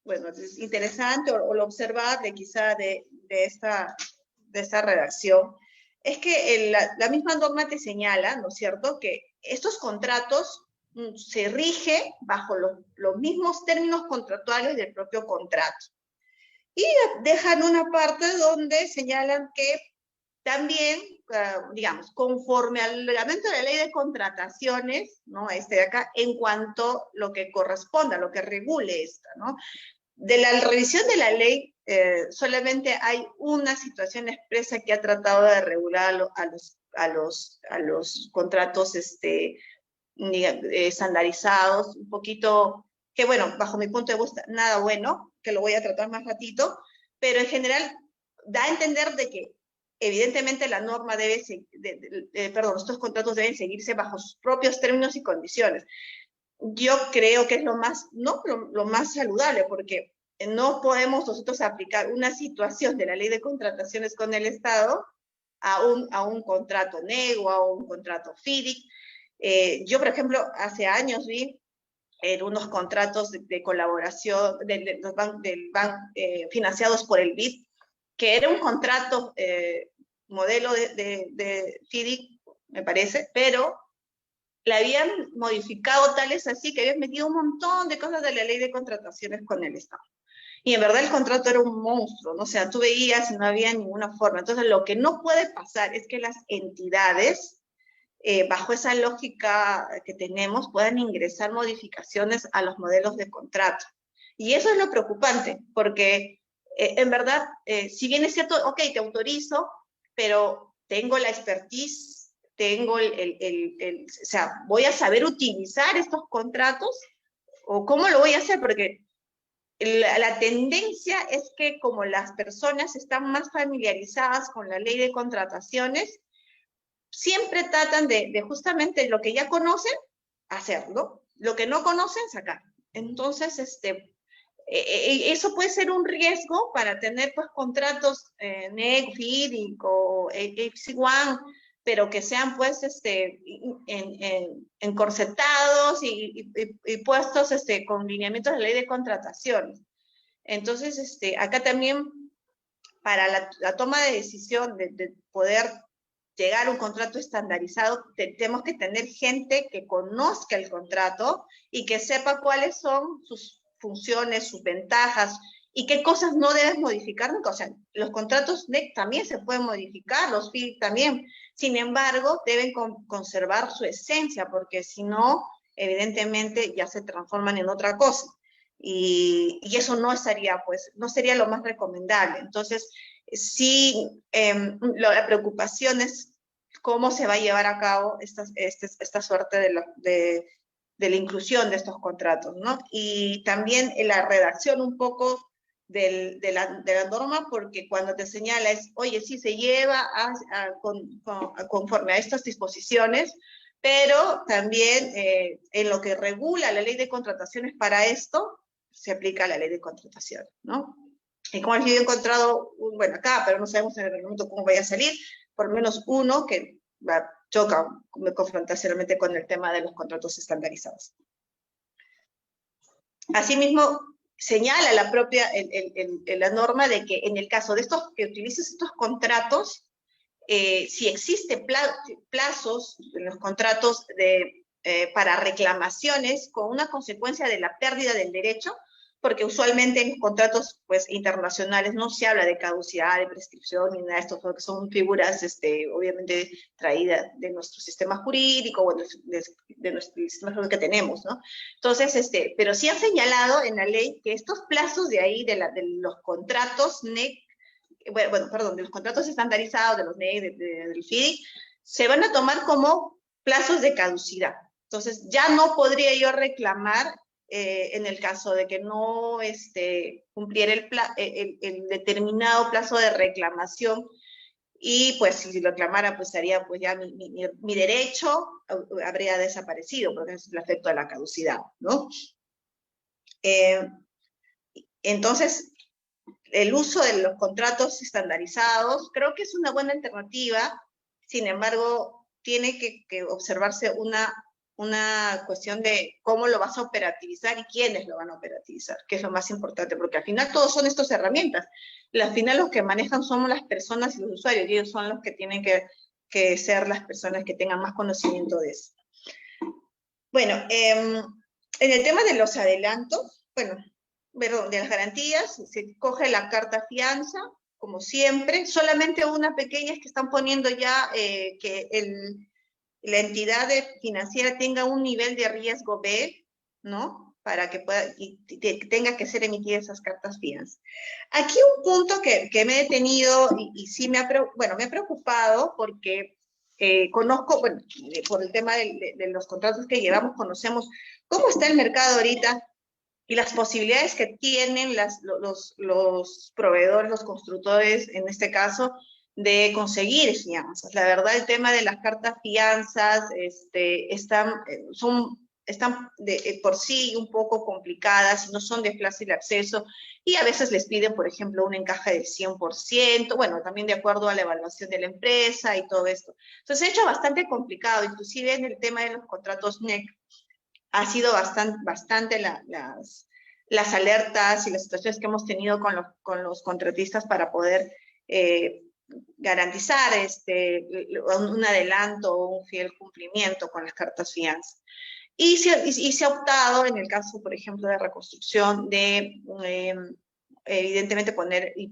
bueno, es interesante o lo observable quizá de esta redacción, es que la misma norma te señala, ¿no es cierto?, que estos contratos se rige bajo los mismos términos contractuales del propio contrato. Y dejan una parte donde señalan que también, digamos, conforme al reglamento de la ley de contrataciones, ¿no? De acá, en cuanto a lo que corresponda, lo que regule esta, ¿no? De la revisión de la ley, solamente hay una situación expresa que ha tratado de regular a los contratos estandarizados, un poquito, que bueno, bajo mi punto de vista, nada bueno, que lo voy a tratar más ratito, pero en general da a entender de que evidentemente la norma estos contratos deben seguirse bajo sus propios términos y condiciones. Yo creo que es lo más saludable, porque no podemos nosotros aplicar una situación de la ley de contrataciones con el Estado a un contrato NEG o a un contrato FIDIC. Yo, por ejemplo, hace años vi en unos contratos de colaboración financiados por el BID, que era un contrato modelo de FIDIC, me parece, pero le habían modificado tales así que habían metido un montón de cosas de la ley de contrataciones con el Estado. Y en verdad el contrato era un monstruo, ¿no? O sea, tú veías y no había ninguna forma. Entonces, lo que no puede pasar es que las entidades, bajo esa lógica que tenemos, puedan ingresar modificaciones a los modelos de contrato. Y eso es lo preocupante, porque en verdad, si bien es cierto, ok, te autorizo, pero tengo la expertise, tengo o sea, voy a saber utilizar estos contratos, o cómo lo voy a hacer, porque la tendencia es que como las personas están más familiarizadas con la ley de contrataciones, siempre tratan de justamente lo que ya conocen, hacerlo, lo que no conocen, sacar. Entonces, eso puede ser un riesgo para tener pues contratos NEC, FIDIC o FC1, pero que sean pues encorsetados y puestos con lineamientos de ley de contrataciones. Entonces, acá también para la toma de decisión de poder llegar a un contrato estandarizado, tenemos que tener gente que conozca el contrato y que sepa cuáles son sus funciones, sus ventajas, y qué cosas no debes modificar nunca. O sea, los contratos NEC también se pueden modificar, los FIDIC también. Sin embargo, deben conservar su esencia, porque si no, evidentemente ya se transforman en otra cosa. Y eso no estaría, pues, no sería lo más recomendable. Entonces, sí, la preocupación es cómo se va a llevar a cabo esta suerte de la inclusión de estos contratos, ¿no? Y también la redacción un poco de la norma, porque cuando te señala es, oye, sí se lleva conforme a estas disposiciones, pero también en lo que regula la ley de contrataciones para esto, se aplica la ley de contratación, ¿no? Y como yo he encontrado, bueno, acá, pero no sabemos en el reglamento cómo vaya a salir, por lo menos uno que choca, me confronta seriamente con el tema de los contratos estandarizados. Asimismo, señala la propia, la norma de que en el caso de estos, que utilices estos contratos, si existe plazos en los contratos para reclamaciones con una consecuencia de la pérdida del derecho, porque usualmente en los contratos pues, internacionales no se habla de caducidad, de prescripción, ni nada de esto, porque son figuras obviamente traídas de nuestro sistema jurídico, o de nuestro sistema jurídico que tenemos, ¿no? Entonces, pero sí han señalado en la ley que estos plazos de ahí, de los contratos NEC, perdón, de los contratos estandarizados, de los NEC, del FIDIC, se van a tomar como plazos de caducidad. Entonces, ya no podría yo reclamar en el caso de que no cumpliera el determinado plazo de reclamación, y pues si lo reclamara, pues estaría, pues ya mi derecho habría desaparecido, porque es el efecto de la caducidad, ¿no? Entonces, el uso de los contratos estandarizados creo que es una buena alternativa. Sin embargo, tiene que observarse una cuestión de cómo lo vas a operativizar y quiénes lo van a operativizar, que es lo más importante, porque al final todos son estas herramientas. Al final los que manejan somos las personas y los usuarios, y ellos son los que tienen que ser las personas que tengan más conocimiento de eso. Bueno, en el tema de los adelantos, de las garantías, se coge la carta fianza, como siempre, solamente una pequeña es que están poniendo ya que la entidad financiera tenga un nivel de riesgo B, ¿no? Para que pueda, y tenga que ser emitidas esas cartas fianza. Aquí un punto que me he detenido y sí me ha preocupado porque conozco, por el tema de los contratos que llevamos, conocemos cómo está el mercado ahorita y las posibilidades que tienen los proveedores, los constructores, en este caso, de conseguir fianzas. La verdad, el tema de las cartas fianzas son están por sí un poco complicadas, no son de fácil acceso, y a veces les piden, por ejemplo, un encaje del 100%, bueno, también de acuerdo a la evaluación de la empresa y todo esto. Entonces, se ha hecho bastante complicado, inclusive en el tema de los contratos NEC, ha sido bastante las alertas y las situaciones que hemos tenido con los contratistas para poder garantizar un adelanto o un fiel cumplimiento con las cartas fianza. Y se ha optado, en el caso, por ejemplo, de reconstrucción, de evidentemente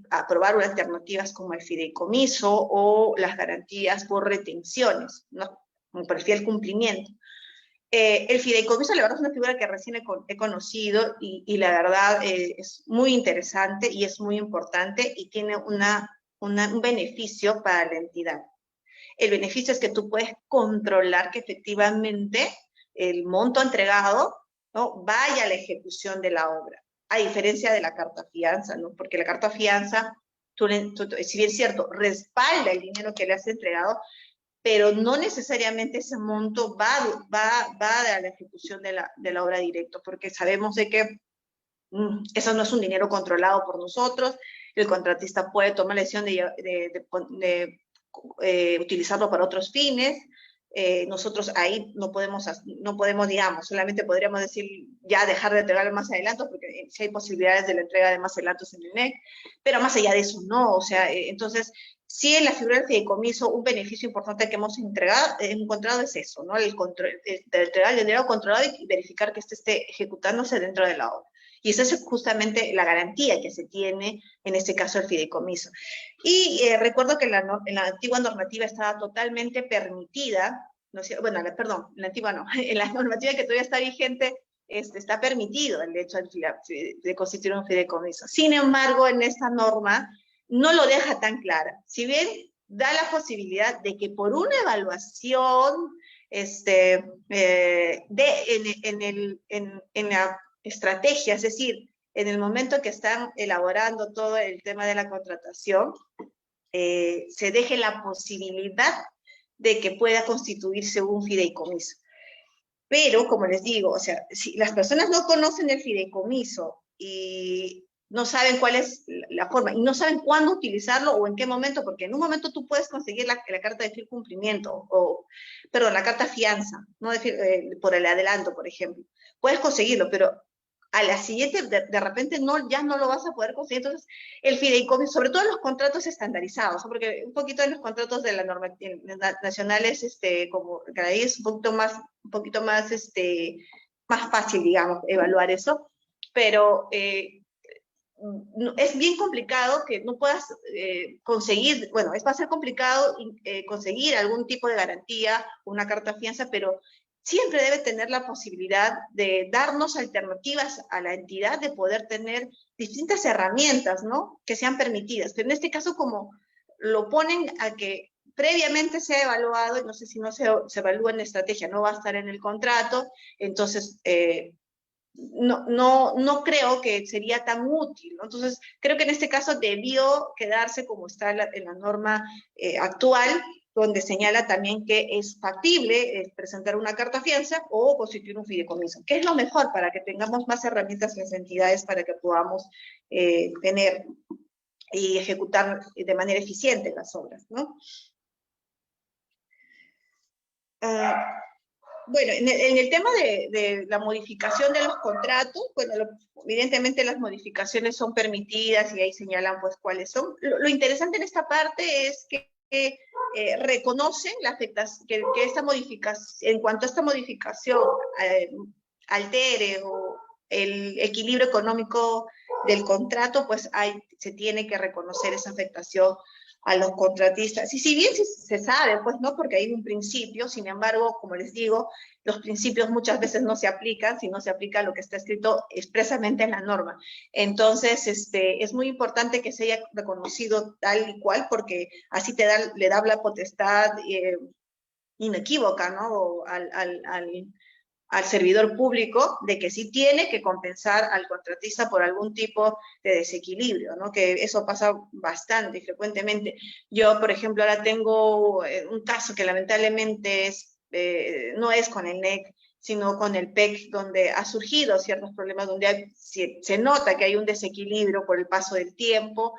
aprobar alternativas como el fideicomiso o las garantías por retenciones, ¿no? Por el fiel cumplimiento. El fideicomiso, la verdad, es una figura que recién he conocido y la verdad es muy interesante y es muy importante y tiene un beneficio para la entidad. El beneficio es que tú puedes controlar que efectivamente el monto entregado, ¿no?, vaya a la ejecución de la obra, a diferencia de la carta fianza, ¿no? Porque la carta fianza, si bien es cierto, respalda el dinero que le has entregado, pero no necesariamente ese monto va a la ejecución de la obra directo, porque sabemos de que eso no es un dinero controlado por nosotros, el contratista puede tomar la decisión de utilizarlo para otros fines. Nosotros ahí no podemos, digamos, solamente podríamos decir ya dejar de entregarlo más adelante, porque sí hay posibilidades de la entrega de más adelantos en el NEC, pero más allá de eso no, o sea, entonces, sí en la figura del fideicomiso un beneficio importante que hemos encontrado es eso, ¿no? El control, de entregar el dinero controlado y verificar que esté ejecutándose dentro de la obra. Y esa es justamente la garantía que se tiene, en este caso, el fideicomiso. Y recuerdo que en la antigua normativa estaba totalmente permitida, ¿no? Bueno, perdón, en la antigua no, en la normativa que todavía está vigente, está permitido el hecho de constituir un fideicomiso. Sin embargo, en esta norma no lo deja tan clara. Si bien da la posibilidad de que por una evaluación en la estrategia, es decir, en el momento que están elaborando todo el tema de la contratación, se deje la posibilidad de que pueda constituirse un fideicomiso. Pero, como les digo, o sea, si las personas no conocen el fideicomiso y no saben cuál es la forma, y no saben cuándo utilizarlo o en qué momento, porque en un momento tú puedes conseguir la carta de fiel cumplimiento, perdón, la carta fianza, ¿no? Por el adelanto, por ejemplo. Puedes conseguirlo, pero a la siguiente, de repente, ya no lo vas a poder conseguir. Entonces, el fideicomiso, sobre todo en los contratos estandarizados, ¿no? Porque un poquito en los contratos de la norma nacionales, como cada vez es un poquito más fácil, digamos, evaluar eso, pero es bien complicado que no puedas conseguir, bueno, va a ser complicado conseguir algún tipo de garantía, una carta fianza, pero siempre debe tener la posibilidad de darnos alternativas a la entidad de poder tener distintas herramientas, ¿no?, que sean permitidas. Pero en este caso, como lo ponen a que previamente sea evaluado, y no sé si no se evalúa en la estrategia, no va a estar en el contrato, entonces no creo que sería tan útil, ¿no? Entonces, creo que en este caso debió quedarse como está en la norma actual, donde señala también que es factible presentar una carta fianza o constituir un fideicomiso, que es lo mejor para que tengamos más herramientas en las entidades para que podamos tener y ejecutar de manera eficiente las obras, ¿no? Bueno, en el tema de la modificación de los contratos, bueno, evidentemente las modificaciones son permitidas y ahí señalan pues cuáles son. Lo interesante en esta parte es que reconocen que esta modificación, en cuanto a esta modificación altere o el equilibrio económico del contrato, pues se tiene que reconocer esa afectación a los contratistas. Y si bien se sabe, pues no, porque hay un principio, sin embargo, como les digo, los principios muchas veces no se aplican, si no se aplica lo que está escrito expresamente en la norma. Entonces, es muy importante que se haya reconocido tal y cual, porque así le da la potestad inequívoca, ¿no?, al servidor público de que sí tiene que compensar al contratista por algún tipo de desequilibrio, ¿no? Que eso pasa bastante frecuentemente. Yo, por ejemplo, ahora tengo un caso que lamentablemente no es con el NEC, sino con el PEC, donde ha surgido ciertos problemas, donde se nota que hay un desequilibrio por el paso del tiempo,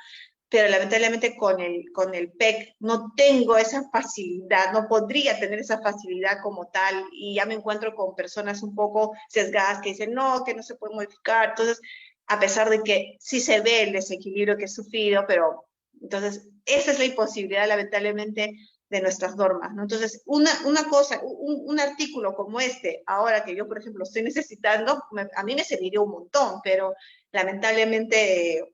pero lamentablemente con el PEC no tengo esa facilidad, no podría tener esa facilidad como tal, y ya me encuentro con personas un poco sesgadas que dicen, no, que no se puede modificar. Entonces, a pesar de que sí se ve el desequilibrio que he sufrido, pero entonces esa es la imposibilidad, lamentablemente, de nuestras normas, ¿no? Entonces, una cosa, un artículo como este, ahora que yo, por ejemplo, estoy necesitando, a mí me serviría un montón, pero lamentablemente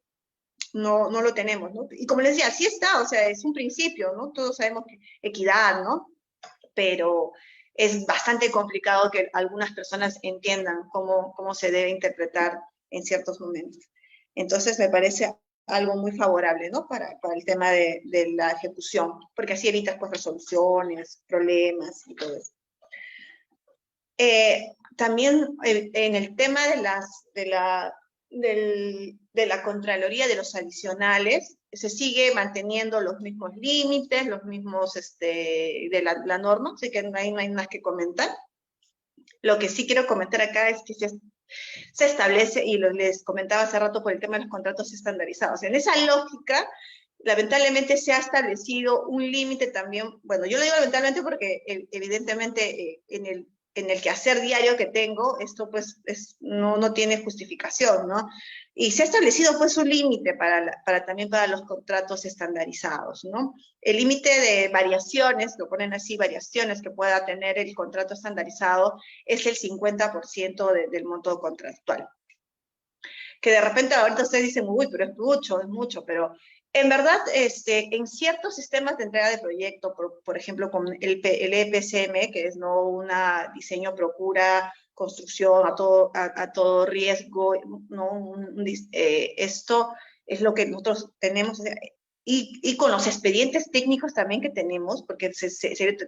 no lo tenemos, ¿no? Y como les decía, sí está, o sea, es un principio, ¿no? Todos sabemos que equidad, ¿no? Pero es bastante complicado que algunas personas entiendan cómo se debe interpretar en ciertos momentos. Entonces, me parece algo muy favorable, ¿no? Para el tema de la ejecución, porque así evitas, pues, resoluciones, problemas y todo eso. También en el tema de la Contraloría de los adicionales, se sigue manteniendo los mismos límites, los mismos de la norma, así que no hay más que comentar. Lo que sí quiero comentar acá es que se establece, y les comentaba hace rato por el tema de los contratos estandarizados. En esa lógica, lamentablemente se ha establecido un límite también, bueno, yo lo digo lamentablemente porque evidentemente en el quehacer diario que tengo, esto pues no tiene justificación, ¿no? Y se ha establecido pues un límite también para los contratos estandarizados, ¿no? El límite de variaciones, lo ponen así, variaciones que pueda tener el contrato estandarizado, es el 50% del monto contractual. Que de repente ahorita ustedes dicen, uy, pero es mucho, pero en verdad, en ciertos sistemas de entrega de proyecto, por ejemplo, con el EPCM, que es no una diseño, procura, construcción a todo riesgo, ¿no? Esto es lo que nosotros tenemos, y con los expedientes técnicos también que tenemos, porque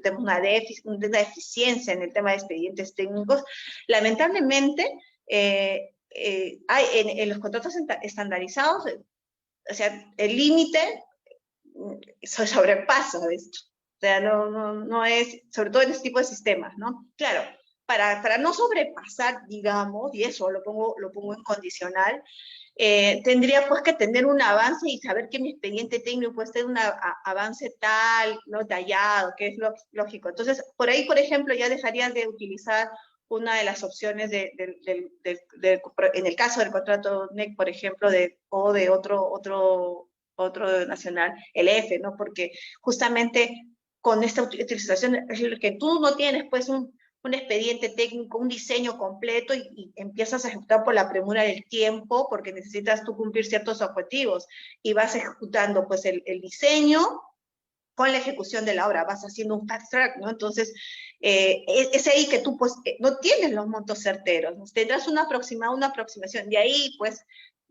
tenemos una deficiencia en el tema de expedientes técnicos, lamentablemente, hay en los contratos estandarizados, o sea, el límite se sobrepasa de esto. O sea, no es, sobre todo en este tipo de sistemas, ¿no? Claro, para no sobrepasar, digamos, y eso lo pongo en condicional, tendría pues que tener un avance y saber que mi expediente técnico puede tener un avance tal, ¿no? Tallado, que es lógico. Entonces, por ahí, por ejemplo, ya dejarías de utilizar una de las opciones en el caso del contrato NEC, por ejemplo, o de otro nacional, el F, ¿no? Porque justamente con esta utilización es que tú no tienes pues un expediente técnico, un diseño completo y empiezas a ejecutar por la premura del tiempo porque necesitas tú cumplir ciertos objetivos y vas ejecutando pues el diseño con la ejecución de la obra, vas haciendo un fast track, ¿no? Entonces, es ahí que tú pues no tienes los montos certeros, ¿no? Tendrás una aproximación, de ahí pues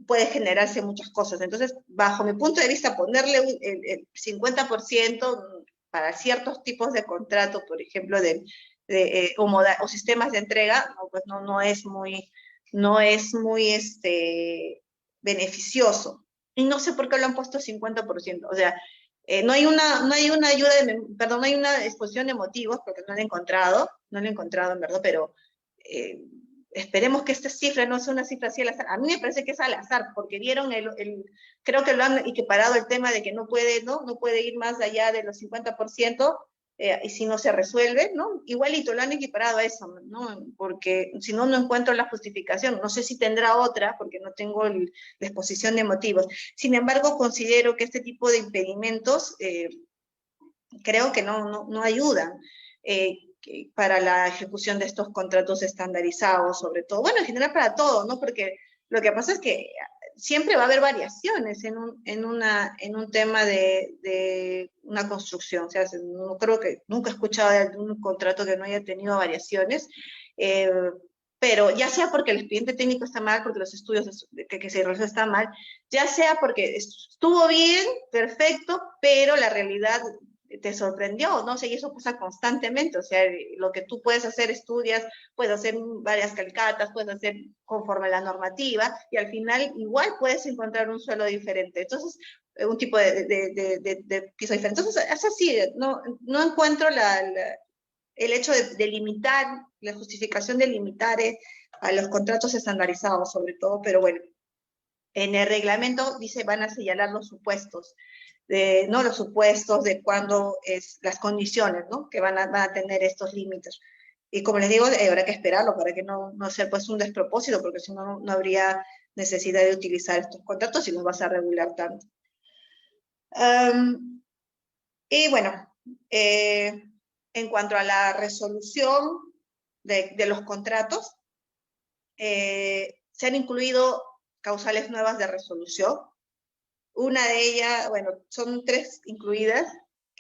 puede generarse muchas cosas. Entonces, bajo mi punto de vista, ponerle el 50% para ciertos tipos de contrato, por ejemplo, o sistemas de entrega, no, pues no es muy beneficioso. Y no sé por qué lo han puesto 50%. O sea, no hay una ayuda, no hay una exposición de motivos, porque no lo he encontrado en verdad, pero esperemos que esta cifra no sea una cifra así al azar. A mí me parece que es al azar, porque vieron creo que lo han equiparado el tema de que no puede ir más allá de los 50%, y si no se resuelve, ¿no? Igualito lo han equiparado a eso, ¿no? Porque si no encuentro la justificación. No sé si tendrá otra, porque no tengo la exposición de motivos. Sin embargo, considero que este tipo de impedimentos creo que no ayudan para la ejecución de estos contratos estandarizados, sobre todo. Bueno, en general para todo, ¿no? Porque lo que pasa es que siempre va a haber variaciones en un tema de una construcción. O sea, no creo que nunca he escuchado de un contrato que no haya tenido variaciones, pero ya sea porque el expediente técnico está mal, porque los estudios que se realizó están mal, ya sea porque estuvo bien, perfecto, pero la realidad te sorprendió, ¿no? O sea, y eso pasa constantemente. O sea, lo que tú puedes hacer, estudias, puedes hacer varias calcatas, puedes hacer conforme a la normativa, y al final igual puedes encontrar un suelo diferente. Entonces, un tipo de piso diferente. Entonces, es así, no encuentro el hecho de limitar, la justificación de limitar a los contratos estandarizados sobre todo, pero bueno, en el reglamento dice van a señalar los supuestos, no los supuestos de cuándo es las condiciones, ¿no? Que van a tener estos límites. Y como les digo, habrá que esperarlo para que no sea pues un despropósito, porque si no, no habría necesidad de utilizar estos contratos y los vas a regular tanto. Y bueno, en cuanto a la resolución de los contratos, se han incluido causales nuevas de resolución. Una de ellas, bueno, son 3 incluidas.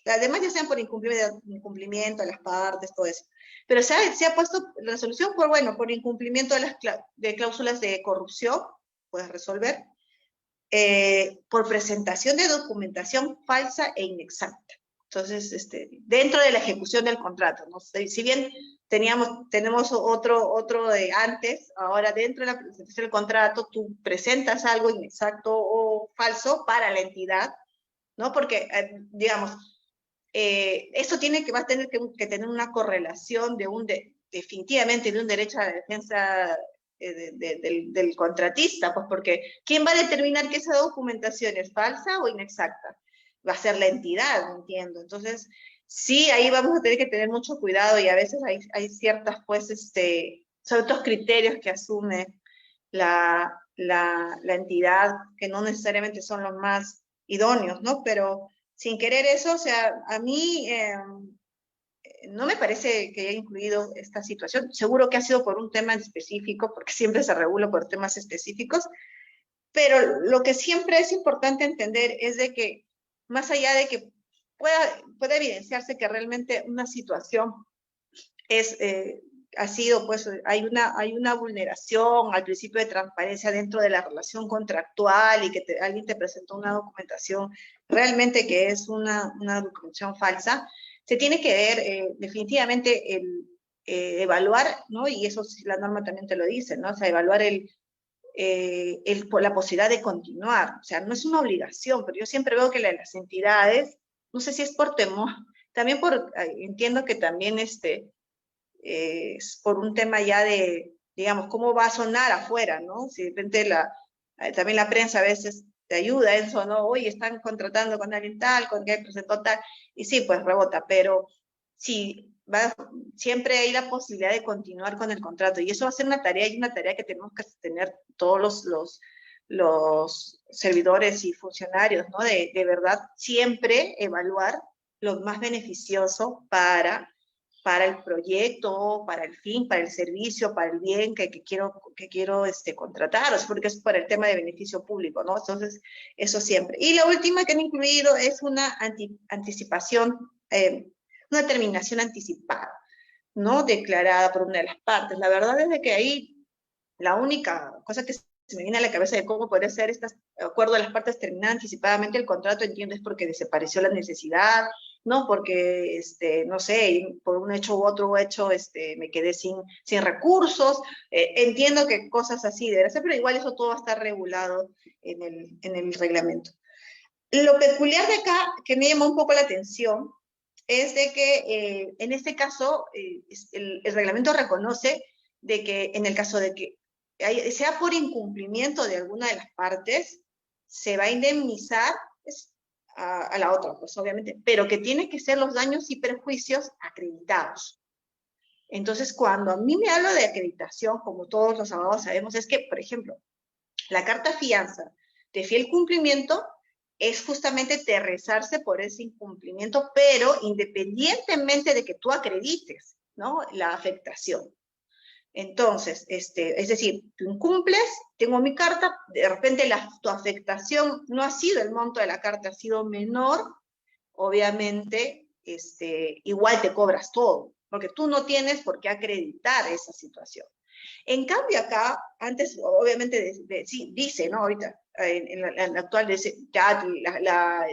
Las demás ya sean por incumplimiento de las partes, todo eso. Pero se ha puesto la resolución por, bueno, por incumplimiento de cláusulas de corrupción, puedes resolver, por presentación de documentación falsa e inexacta. Entonces, dentro de la ejecución del contrato, ¿no? Si bien tenemos otro de antes, ahora dentro de la presentación del contrato, tú presentas algo inexacto o falso para la entidad, ¿no? Porque, digamos, esto va a tener que tener una correlación definitivamente de un derecho a la defensa del contratista, pues porque ¿quién va a determinar que esa documentación es falsa o inexacta? Va a ser la entidad, entiendo. Entonces, sí, ahí vamos a tener que tener mucho cuidado y a veces hay ciertas, pues, ciertos criterios que asume la entidad que no necesariamente son los más idóneos, ¿no? Pero sin querer eso, o sea, a mí no me parece que haya incluido esta situación. Seguro que ha sido por un tema específico, porque siempre se regula por temas específicos, pero lo que siempre es importante entender es de que, más allá de que pueda evidenciarse que realmente una situación ha sido, pues, hay una vulneración al principio de transparencia dentro de la relación contractual y que alguien te presentó una documentación realmente que es una documentación falsa, se tiene que ver definitivamente evaluar, ¿no? Y eso la norma también te lo dice, ¿no? O sea, evaluar la posibilidad de continuar. O sea, no es una obligación, pero yo siempre veo que las entidades, no sé si es por temor, también entiendo que también es por un tema ya de, digamos, cómo va a sonar afuera, ¿no? Si de repente también la prensa a veces te ayuda en eso, ¿no? Oye, están contratando con alguien tal, con que presentó tal, y sí, pues rebota, pero sí, siempre hay la posibilidad de continuar con el contrato, y eso va a ser una tarea, y una tarea que tenemos que tener todos los servidores y funcionarios, ¿no? De verdad, siempre evaluar lo más beneficioso para el proyecto, para el fin, para el servicio, para el bien que quiero contratar, o sea, porque es para el tema de beneficio público, ¿no? Entonces, eso siempre. Y la última que han incluido es una anticipación, una terminación anticipada, ¿no? Declarada por una de las partes. La verdad es de que ahí la única cosa que se me viene a la cabeza de cómo podría ser este acuerdo de las partes terminar anticipadamente el contrato, entiendo, es porque desapareció la necesidad, ¿no? Porque, no sé, por un hecho u otro hecho, me quedé sin recursos. Entiendo que cosas así debería ser, pero igual eso todo va a estar regulado en el reglamento. Lo peculiar de acá, que me llamó un poco la atención, es de que en este caso el reglamento reconoce de que en el caso de que sea por incumplimiento de alguna de las partes, se va a indemnizar a la otra, pues obviamente, pero que tiene que ser los daños y perjuicios acreditados. Entonces, cuando a mí me hablo de acreditación, como todos los abogados sabemos, es que, por ejemplo, la carta fianza de fiel cumplimiento es justamente terresarse por ese incumplimiento, pero independientemente de que tú acredites, ¿no?, la afectación. Entonces, es decir, tú incumples, tengo mi carta, de repente tu afectación no ha sido el monto de la carta, ha sido menor, obviamente, igual te cobras todo, porque tú no tienes por qué acreditar esa situación. En cambio acá, antes, obviamente, sí, dice, ¿no? Ahorita, en la actual, ya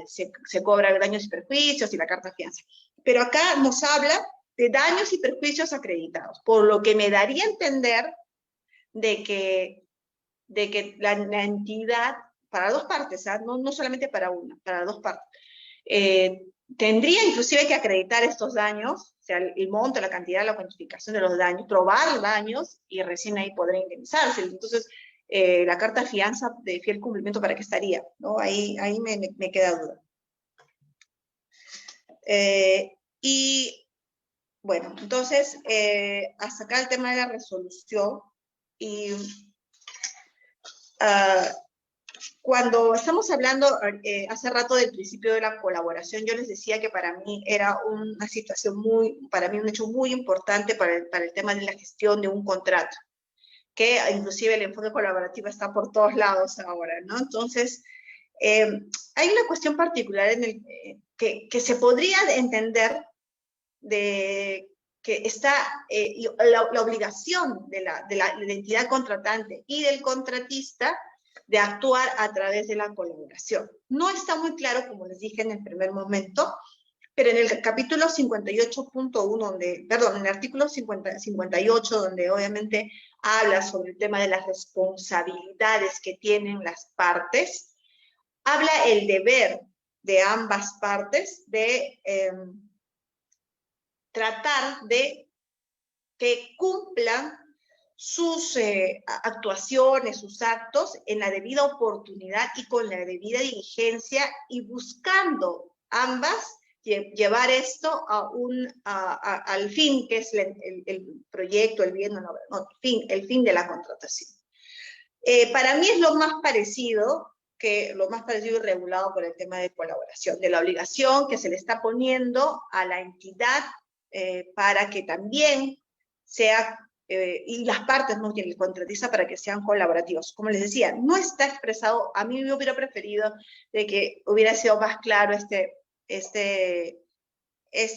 se cobra daños y perjuicios y la carta fianza. Pero acá nos habla de daños y perjuicios acreditados, por lo que me daría a entender de que la entidad, para dos partes, ¿eh? No solamente para una, para dos partes, tendría inclusive que acreditar estos daños, o sea, el monto, la cantidad, la cuantificación de los daños, probar los daños y recién ahí podrá indemnizarse. Entonces, la carta fianza de fiel cumplimiento, ¿para qué estaría? ¿No? Ahí me queda duda. Y bueno, entonces, hasta acá el tema de la resolución. Y cuando estamos hablando hace rato del principio de la colaboración, yo les decía que para mí era una situación para mí un hecho muy importante para el tema de la gestión de un contrato, que inclusive el enfoque colaborativo está por todos lados ahora, ¿no? Entonces, hay una cuestión particular que se podría entender de que está la obligación de la entidad contratante y del contratista de actuar a través de la colaboración. No está muy claro, como les dije en el primer momento, pero en el capítulo 58.1, perdón, en el artículo 58, donde obviamente habla sobre el tema de las responsabilidades que tienen las partes, habla el deber de ambas partes de tratar de que cumplan sus actuaciones, sus actos en la debida oportunidad y con la debida diligencia, y buscando ambas llevar esto al fin, que es el proyecto, el bien, el fin de la contratación. Para mí es lo más parecido y regulado por el tema de colaboración, de la obligación que se le está poniendo a la entidad para que también sea, y las partes, ¿no?, quien el contratista, para que sean colaborativos. Como les decía, no está expresado. A mí me hubiera preferido de que hubiera sido más claro este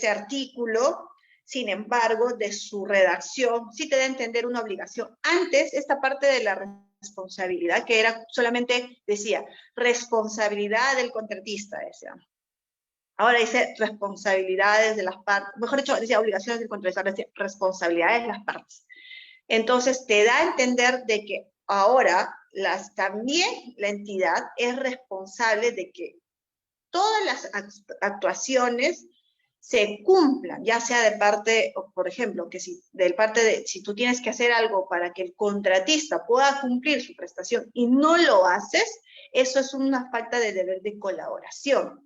artículo. Sin embargo, de su redacción sí te da a entender una obligación. Antes, esta parte de la responsabilidad, que era solamente, decía, responsabilidad del contratista, decía. Ahora dice responsabilidades de las partes, mejor dicho, decía obligaciones del contratista, decía responsabilidades de las partes. Entonces, te da a entender de que ahora también la entidad es responsable de que todas las actuaciones se cumplan, ya sea de parte, por ejemplo, que si tú tienes que hacer algo para que el contratista pueda cumplir su prestación y no lo haces, eso es una falta de deber de colaboración.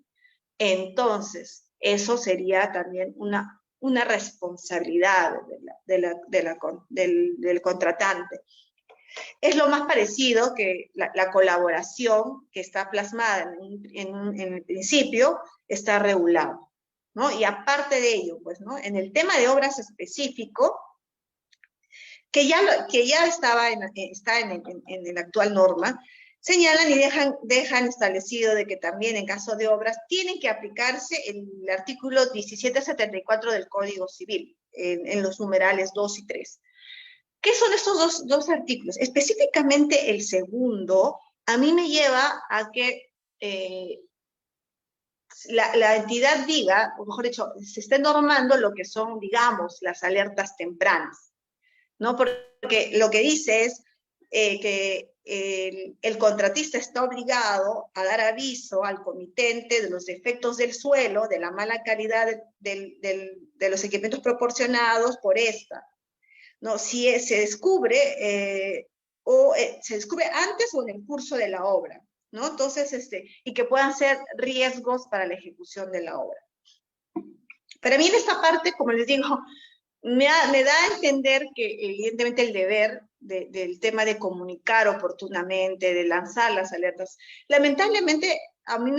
Entonces, eso sería también una responsabilidad del contratante. Es lo más parecido que la colaboración que está plasmada en el principio está regulado, ¿no? Y aparte de ello, pues, ¿no?, en el tema de obras específico, que ya está en la actual norma, señalan y dejan establecido de que también en caso de obras tienen que aplicarse el artículo 1774 del Código Civil, en los numerales 2 y 3. ¿Qué son estos dos artículos? Específicamente el segundo, a mí me lleva a que la entidad diga, o mejor dicho, se esté normando lo que son, digamos, las alertas tempranas, ¿no? Porque lo que dice es que el contratista está obligado a dar aviso al comitente de los defectos del suelo, de la mala calidad de los equipamientos proporcionados por esta, ¿no? Si se descubre, se descubre antes o en el curso de la obra, ¿no? Entonces, y que puedan ser riesgos para la ejecución de la obra. Para mí en esta parte, como les digo, me da a entender que evidentemente el deber del tema de comunicar oportunamente, de lanzar las alertas, lamentablemente a mí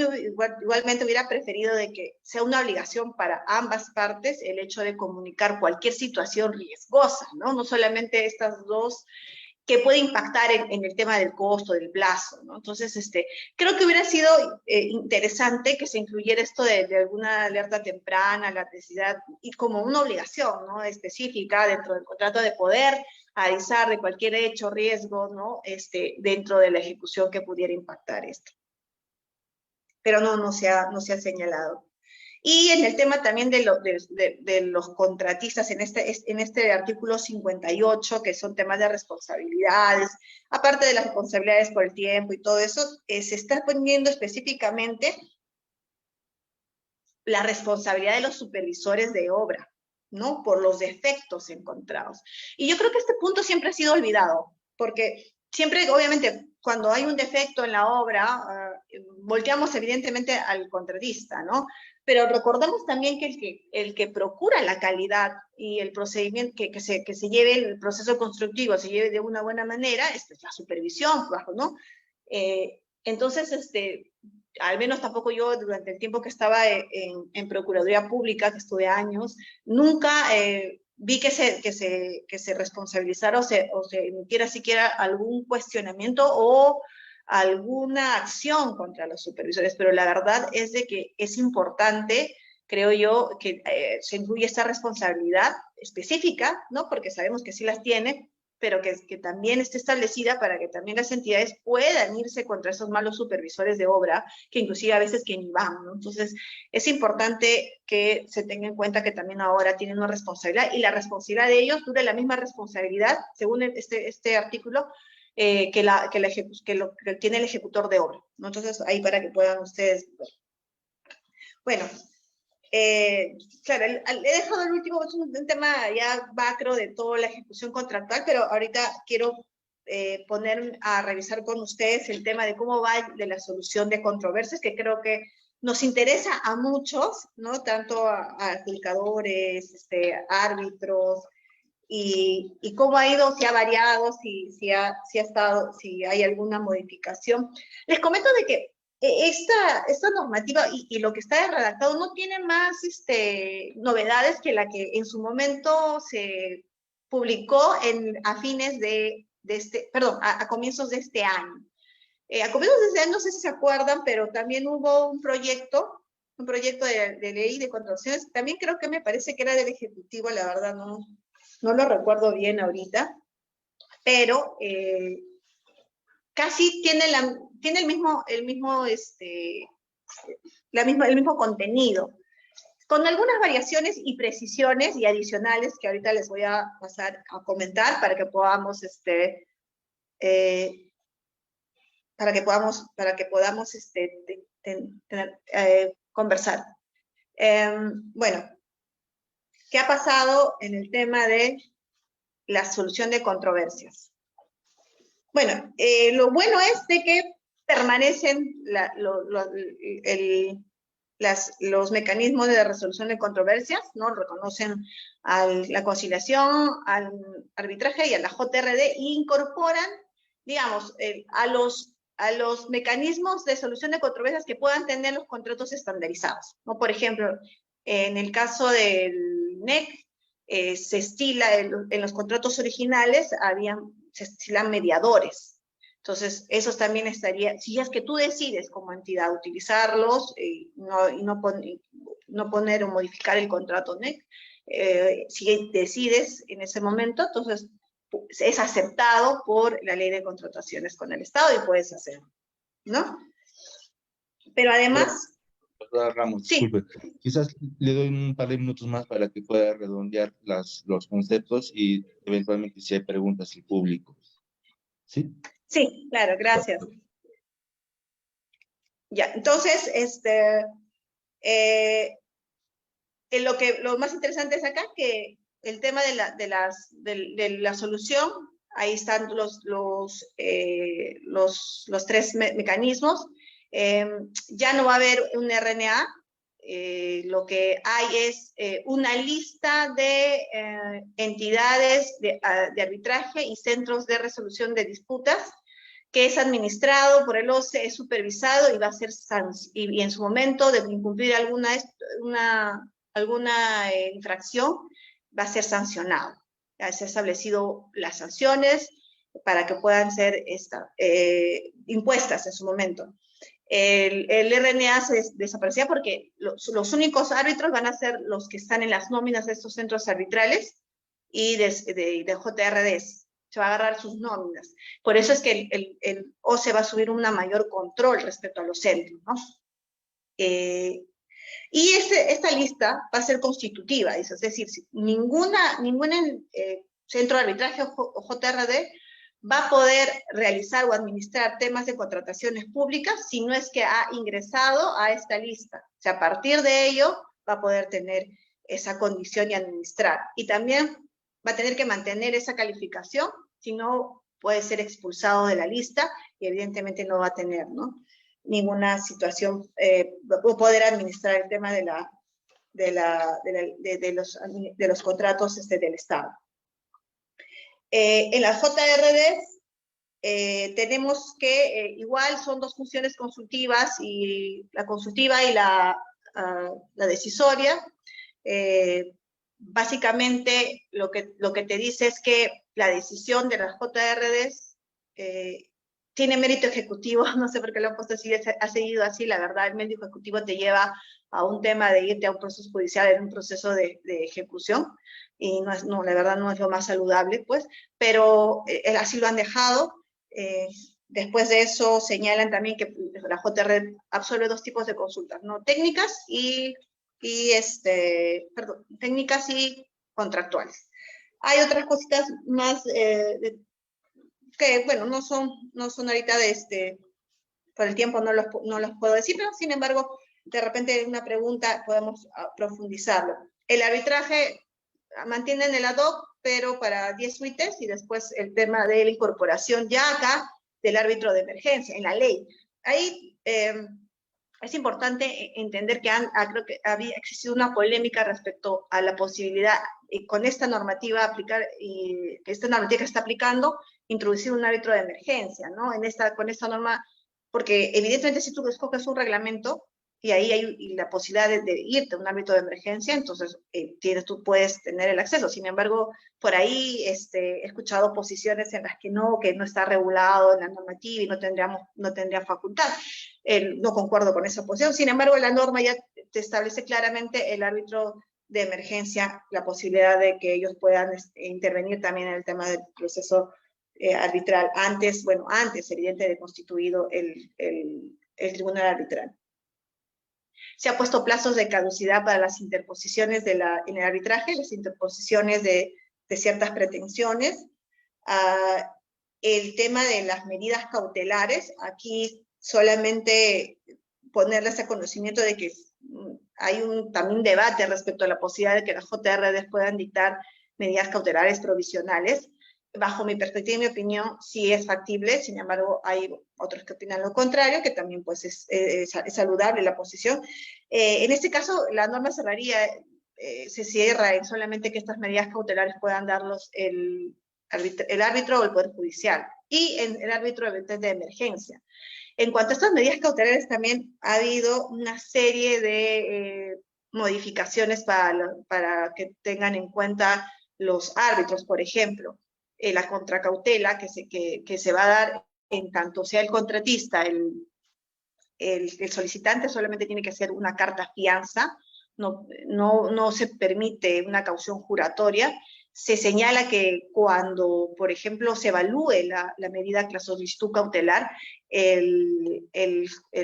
igualmente hubiera preferido de que sea una obligación para ambas partes el hecho de comunicar cualquier situación riesgosa, ¿no? No solamente estas dos, que puede impactar en el tema del costo, del plazo, ¿no? Entonces, creo que hubiera sido interesante que se incluyera esto de alguna alerta temprana, la necesidad, y como una obligación, ¿no?, específica dentro del contrato, de poder avisar de cualquier hecho, riesgo, ¿no?, dentro de la ejecución que pudiera impactar esto. Pero no se ha señalado. Y en el tema también de los contratistas, en este artículo 58, que son temas de responsabilidades, aparte de las responsabilidades por el tiempo y todo eso, se está poniendo específicamente la responsabilidad de los supervisores de obra, ¿no? Por los defectos encontrados. Y yo creo que este punto siempre ha sido olvidado, porque siempre, obviamente, cuando hay un defecto en la obra, volteamos evidentemente al contratista, ¿no? Pero recordemos también que el que procura la calidad y el procedimiento, que se lleve el proceso constructivo, se lleve de una buena manera, es la supervisión, ¿no? Entonces, al menos tampoco yo, durante el tiempo que estaba en Procuraduría Pública, que estuve años, nunca vi que se responsabilizara o se emitiera siquiera algún cuestionamiento o alguna acción contra los supervisores, pero la verdad es de que es importante, creo yo, que se incluya esta responsabilidad específica, ¿no? Porque sabemos que sí las tiene, pero que también esté establecida para que también las entidades puedan irse contra esos malos supervisores de obra, que inclusive a veces que ni van, ¿no? Entonces, es importante que se tenga en cuenta que también ahora tienen una responsabilidad, y la responsabilidad de ellos dura la misma responsabilidad, según este artículo, que lo que tiene el ejecutor de obra, ¿no? Entonces, ahí para que puedan ustedes ver. Bueno, claro, he dejado el último, es un tema ya macro de toda la ejecución contractual, pero ahorita quiero poner a revisar con ustedes el tema de cómo va de la solución de controversias, que creo que nos interesa a muchos, ¿no? Tanto a adjudicadores, árbitros, y cómo ha ido, si ha variado, si hay alguna modificación. Les comento de que esta normativa y lo que está redactado no tiene más novedades que la que en su momento se publicó a comienzos de este año. A comienzos de este año, no sé si se acuerdan, pero también hubo un proyecto de ley de contrataciones, también creo que me parece que era del Ejecutivo, la verdad no lo recuerdo bien ahorita, pero casi tiene el mismo contenido, con algunas variaciones y precisiones y adicionales que ahorita les voy a pasar a comentar para que podamos conversar. Bueno, ¿qué ha pasado en el tema de la solución de controversias? Bueno, lo bueno es de que permanecen los mecanismos de resolución de controversias, ¿no? Reconocen a la conciliación, al arbitraje y a la JRD, e incorporan, digamos, a los mecanismos de solución de controversias que puedan tener los contratos estandarizados, ¿no? Por ejemplo, en el caso del NEC, se estila en los contratos originales, se estilan mediadores. Entonces, esos también estaría, si es que tú decides como entidad utilizarlos y no poner o modificar el contrato NEC, si decides en ese momento, entonces es aceptado por la ley de contrataciones con el Estado y puedes hacerlo, ¿no? Pero además... Ramos, sí. disculpe. Quizás le doy un par de minutos más para que pueda redondear los conceptos y eventualmente si hay preguntas al público. ¿Sí? Sí, claro, gracias. Ya, entonces, lo más interesante es acá que el tema de la solución, ahí están los tres mecanismos. Ya no va a haber un RNA, lo que hay es una lista de entidades de arbitraje y centros de resolución de disputas, que es administrado por el OCE, es supervisado y va a ser y en su momento de incumplir alguna infracción va a ser sancionado. Ya se han establecido las sanciones para que puedan ser impuestas en su momento. El RNA se desaparecía porque los únicos árbitros van a ser los que están en las nóminas de estos centros arbitrales y de JRDs. Se va a agarrar sus nóminas. Por eso es que el OCE va a subir un mayor control respecto a los centros, ¿no? Y esta lista va a ser constitutiva, es decir, ningún centro de arbitraje o JRD va a poder realizar o administrar temas de contrataciones públicas si no es que ha ingresado a esta lista. O sea, a partir de ello va a poder tener esa condición y administrar. Y también va a tener que mantener esa calificación, si no puede ser expulsado de la lista y evidentemente no va a tener, ¿no?, ninguna situación, poder administrar el tema de los contratos del Estado. En las JRDs tenemos que, igual son dos funciones consultivas, y la consultiva y la decisoria. Básicamente lo que te dice es que la decisión de las JRDs tiene mérito ejecutivo. No sé por qué lo han puesto así, ha seguido así. La verdad, el mérito ejecutivo te lleva a un tema de irte a un proceso judicial en un proceso de ejecución, y la verdad no es lo más saludable, pues, pero así lo han dejado. Después de eso señalan también que la JRD absorbe dos tipos de consultas, ¿no?, técnicas técnicas y contractuales. Hay otras cositas más que, bueno, no son ahorita por el tiempo no los puedo decir, pero sin embargo, de repente una pregunta podemos profundizarlo. El arbitraje mantienen el ad hoc, pero para 10 suites, y después el tema de la incorporación ya acá del árbitro de emergencia, en la ley. Ahí es importante entender que creo que había existido una polémica respecto a la posibilidad, con esta normativa que esta normativa que está aplicando, introducir un árbitro de emergencia, ¿no? Con esta norma, porque evidentemente si tú escoges un reglamento, y ahí hay la posibilidad de irte a un ámbito de emergencia, entonces tú puedes tener el acceso. Sin embargo, por ahí he escuchado posiciones en las que no está regulado en la normativa y no tendría facultad. No concuerdo con esa posición. Sin embargo, la norma ya te establece claramente el árbitro de emergencia, la posibilidad de que ellos puedan intervenir también en el tema del proceso arbitral, antes, evidente, de constituido el tribunal arbitral. Se ha puesto plazos de caducidad para las interposiciones en el arbitraje, las interposiciones de ciertas pretensiones. El tema de las medidas cautelares, aquí solamente ponerles a conocimiento de que hay también debate respecto a la posibilidad de que las JRDs puedan dictar medidas cautelares provisionales. Bajo mi perspectiva y mi opinión, sí es factible. Sin embargo, hay otros que opinan lo contrario, que también pues es saludable la posición. En este caso, la norma se cierra en solamente que estas medidas cautelares puedan darlos el árbitro o el Poder Judicial, y en el árbitro de emergencia. En cuanto a estas medidas cautelares, también ha habido una serie de modificaciones para que tengan en cuenta los árbitros. Por ejemplo, la contracautela que se va a dar en tanto sea el contratista, el solicitante, solamente tiene que hacer una carta fianza, no se permite una caución juratoria. Se señala que cuando, por ejemplo, se evalúe la medida que la solicitud cautelar, el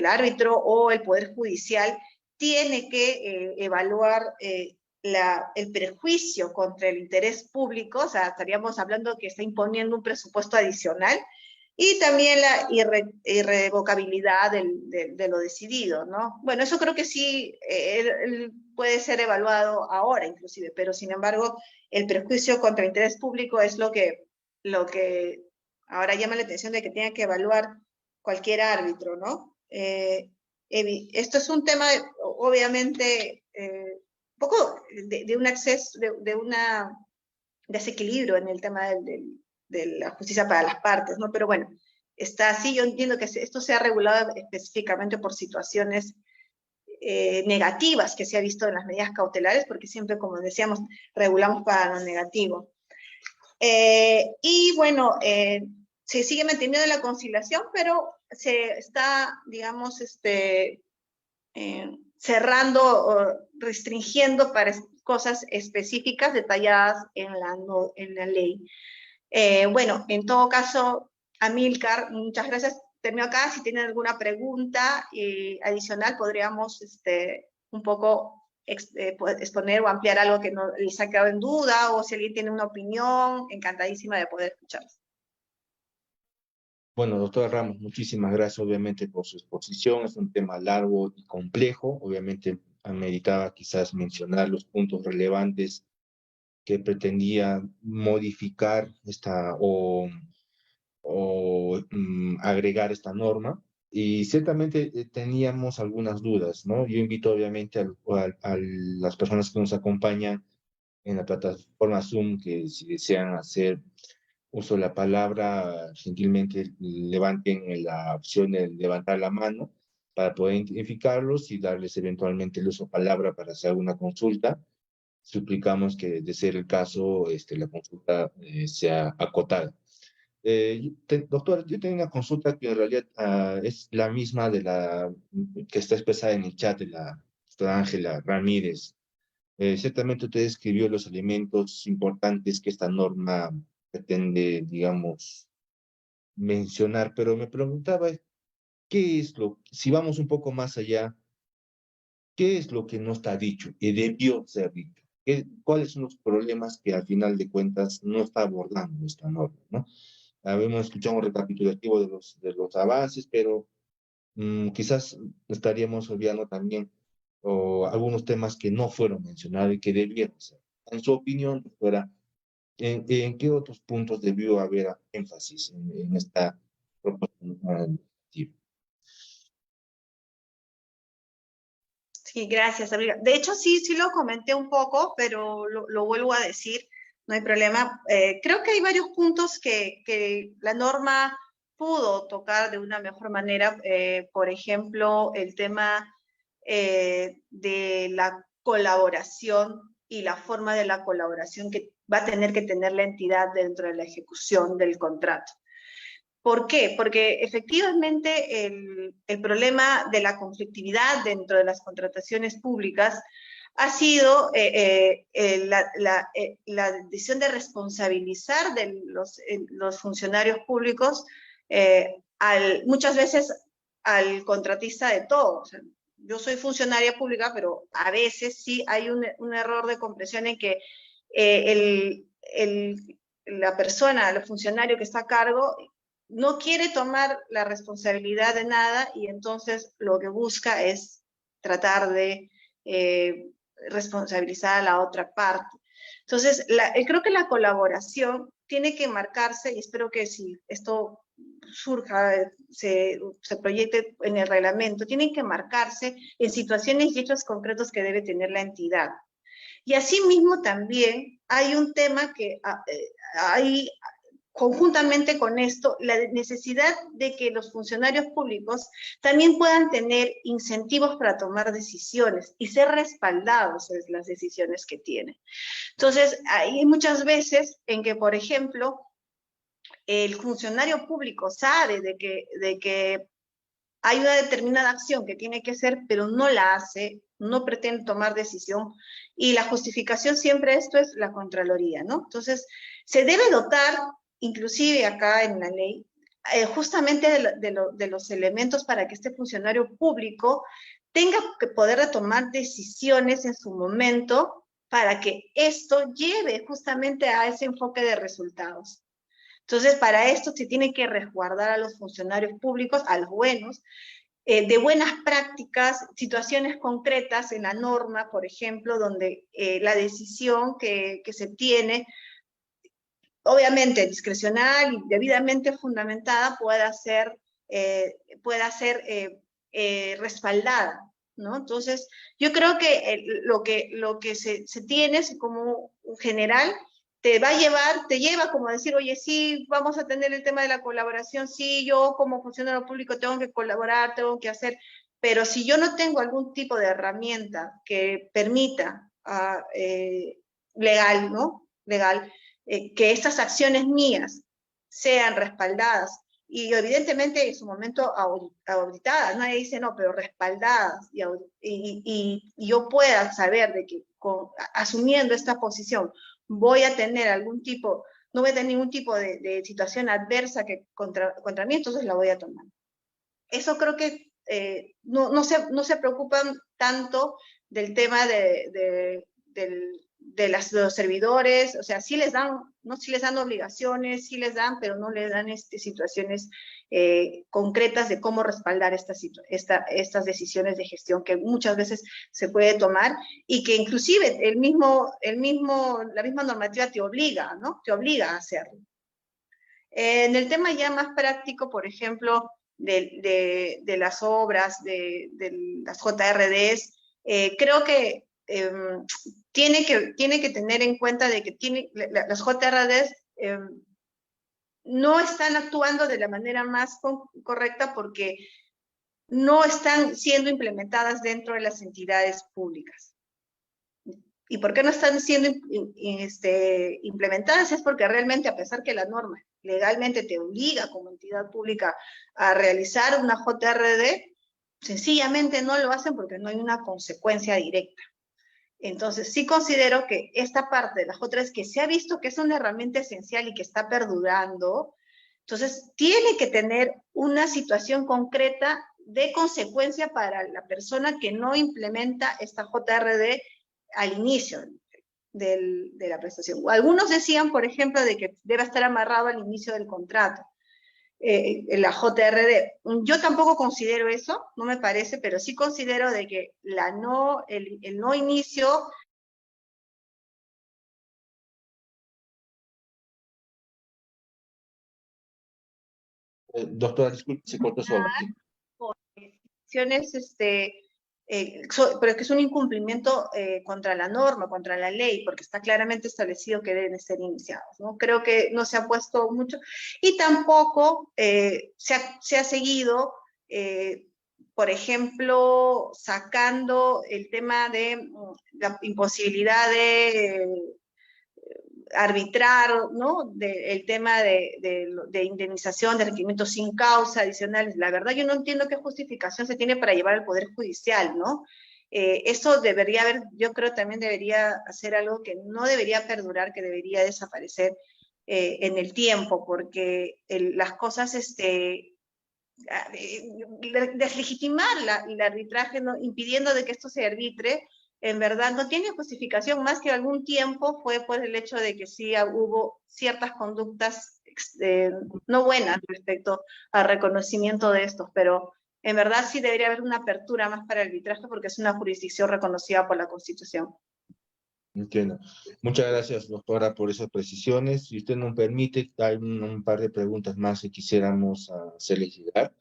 árbitro o el Poder Judicial tiene que evaluar el perjuicio contra el interés público. O sea, estaríamos hablando que está imponiendo un presupuesto adicional, y también la irrevocabilidad de lo decidido, ¿no? Bueno, eso creo que sí puede ser evaluado ahora inclusive, pero sin embargo el perjuicio contra el interés público es lo que ahora llama la atención, de que tenga que evaluar cualquier árbitro, ¿no? Esto es un tema, obviamente, un poco de un acceso, de un desequilibrio en el tema de la justicia para las partes, ¿no? Pero bueno, está así. Yo entiendo que esto sea regulado específicamente por situaciones negativas que se ha visto en las medidas cautelares, porque siempre, como decíamos, regulamos para lo negativo. Y bueno, se sigue manteniendo la conciliación, pero se está, digamos, cerrando o restringiendo para cosas específicas detalladas en la ley. Bueno, en todo caso, Amílcar, muchas gracias. Termino acá. Si tienen alguna pregunta adicional, podríamos un poco exponer o ampliar algo que no les ha quedado en duda, o si alguien tiene una opinión, encantadísima de poder escucharlos. Bueno, doctora Ramos, muchísimas gracias obviamente por su exposición. Es un tema largo y complejo. Obviamente ameritaba quizás mencionar los puntos relevantes que pretendía modificar agregar esta norma. Y ciertamente teníamos algunas dudas, ¿no? Yo invito obviamente a las personas que nos acompañan en la plataforma Zoom que si desean hacer uso de la palabra, gentilmente levanten la opción de levantar la mano para poder identificarlos y darles eventualmente el uso de palabra para hacer alguna consulta. Suplicamos que, de ser el caso, la consulta sea acotada. Doctor, yo tengo una consulta que en realidad es la misma de la que está expresada en el chat de la doctora Ángela Ramírez. Ciertamente usted describió los elementos importantes que esta norma pretende, digamos, mencionar, pero me preguntaba, si vamos un poco más allá, ¿qué es lo que no está dicho y debió ser dicho? ¿Cuáles son los problemas que al final de cuentas no está abordando esta norma, ¿no? Habíamos escuchado un recapitulativo de los avances, pero quizás estaríamos olvidando también algunos temas que no fueron mencionados y que debieron ser. En su opinión, doctora, ¿en qué otros puntos debió haber énfasis en esta propuesta normativa? Sí, gracias, amiga. De hecho, sí lo comenté un poco, pero lo vuelvo a decir, no hay problema. Creo que hay varios puntos que la norma pudo tocar de una mejor manera. Por ejemplo, el tema de la colaboración y la forma de la colaboración que va a tener que tener la entidad dentro de la ejecución del contrato. ¿Por qué? Porque efectivamente el problema de la conflictividad dentro de las contrataciones públicas ha sido la decisión de responsabilizar de los funcionarios públicos muchas veces al contratista de todo. O sea, yo soy funcionaria pública, pero a veces sí hay un error de comprensión en que la persona, el funcionario que está a cargo, no quiere tomar la responsabilidad de nada y entonces lo que busca es tratar de responsabilizar a la otra parte. Entonces, creo que la colaboración tiene que marcarse, y espero que si esto surja, se proyecte en el reglamento, tienen que marcarse en situaciones y hechos concretos que debe tener la entidad. Y asimismo también hay un tema que hay conjuntamente con esto, la necesidad de que los funcionarios públicos también puedan tener incentivos para tomar decisiones y ser respaldados en las decisiones que tienen. Entonces, hay muchas veces en que, por ejemplo, el funcionario público sabe de que hay una determinada acción que tiene que hacer, pero no la hace, no pretende tomar decisión, y la justificación siempre esto es la Contraloría, ¿no? Entonces, se debe dotar, inclusive acá en la ley, justamente de los elementos para que este funcionario público tenga que poder tomar decisiones en su momento para que esto lleve justamente a ese enfoque de resultados. Entonces, para esto se tiene que resguardar a los funcionarios públicos, a los buenos, de buenas prácticas, situaciones concretas en la norma, por ejemplo, donde la decisión que se tiene, obviamente discrecional y debidamente fundamentada, pueda ser respaldada, ¿no? Entonces, yo creo que lo que se tiene es como un general, te lleva como a decir, oye, sí, vamos a tener el tema de la colaboración, sí, yo como funcionario público tengo que colaborar, tengo que hacer, pero si yo no tengo algún tipo de herramienta que permita legal, ¿no? Legal, que estas acciones mías sean respaldadas y evidentemente en su momento auditadas, nadie dice no, pero respaldadas y yo pueda saber de que asumiendo esta posición voy a tener algún tipo, no voy a tener ningún tipo de situación adversa que contra mí, entonces la voy a tomar. Eso creo que no se preocupan tanto del tema de los servidores, o sea, sí les dan ¿no? Sí les dan obligaciones, sí les dan, pero no les dan situaciones concretas de cómo respaldar estas decisiones de gestión que muchas veces se puede tomar y que inclusive la misma normativa te obliga, ¿no? Te obliga a hacerlo. En el tema ya más práctico, por ejemplo, de las obras, de las JRDs, creo que tiene que tener en cuenta de que las JRDs no están actuando de la manera más correcta porque no están siendo implementadas dentro de las entidades públicas. ¿Y por qué no están siendo implementadas? Es porque realmente, a pesar que la norma legalmente te obliga como entidad pública a realizar una JRD, sencillamente no lo hacen porque no hay una consecuencia directa. Entonces, sí considero que esta parte de la JRD, que se ha visto que es una herramienta esencial y que está perdurando, entonces tiene que tener una situación concreta de consecuencia para la persona que no implementa esta JRD al inicio de la prestación. Algunos decían, por ejemplo, de que debe estar amarrado al inicio del contrato, la JRD. Yo tampoco considero eso, no me parece, pero sí considero de que el no inicio... Doctora, disculpe, se cortó su audio. Pero es que es un incumplimiento contra la norma, contra la ley, porque está claramente establecido que deben ser iniciados, ¿no? Creo que no se ha puesto mucho, y tampoco se ha seguido, por ejemplo, sacando el tema de la imposibilidad de arbitrar, ¿no? El tema de indemnización, de requerimientos sin causa adicionales. La verdad, yo no entiendo qué justificación se tiene para llevar al Poder Judicial, ¿no? Eso debería haber, yo creo también debería hacer algo que no debería perdurar, que debería desaparecer en el tiempo, porque las cosas, deslegitimar el arbitraje, ¿no? Impidiendo de que esto se arbitre, en verdad no tiene justificación más que algún tiempo fue por el hecho de que sí hubo ciertas conductas no buenas respecto al reconocimiento de estos, pero en verdad sí debería haber una apertura más para el arbitraje porque es una jurisdicción reconocida por la Constitución. Entiendo. Muchas gracias, doctora, por esas precisiones. Si usted nos permite, hay un par de preguntas más que quisiéramos hacerle llegar.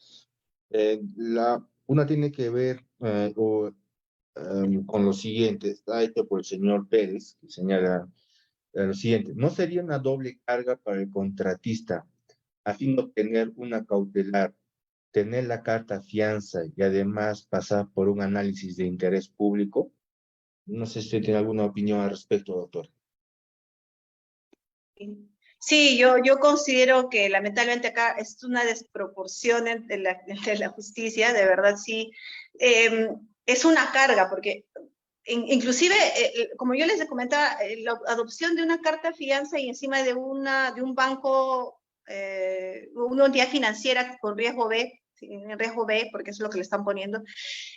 Una tiene que ver con lo siguiente, está hecho por el señor Pérez, que señala lo siguiente: ¿no sería una doble carga para el contratista a fin de obtener una cautelar, tener la carta fianza y además pasar por un análisis de interés público? No sé si usted tiene alguna opinión al respecto, doctor. Sí, yo considero que lamentablemente acá es una desproporción entre la justicia, de verdad sí. Es una carga, porque inclusive, como yo les comentaba, la adopción de una carta fianza y encima de un banco, una entidad financiera con riesgo B, porque eso es lo que le están poniendo,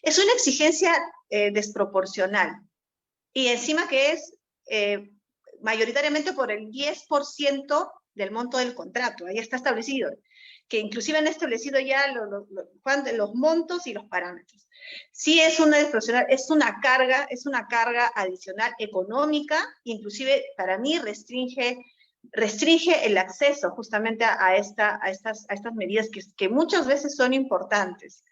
es una exigencia desproporcional. Y encima que es mayoritariamente por el 10% del monto del contrato, ahí está establecido, que inclusive han establecido ya los montos y los parámetros. Sí es una desproporcional, es una carga adicional económica, inclusive para mí restringe el acceso justamente a estas medidas que muchas veces son importantes.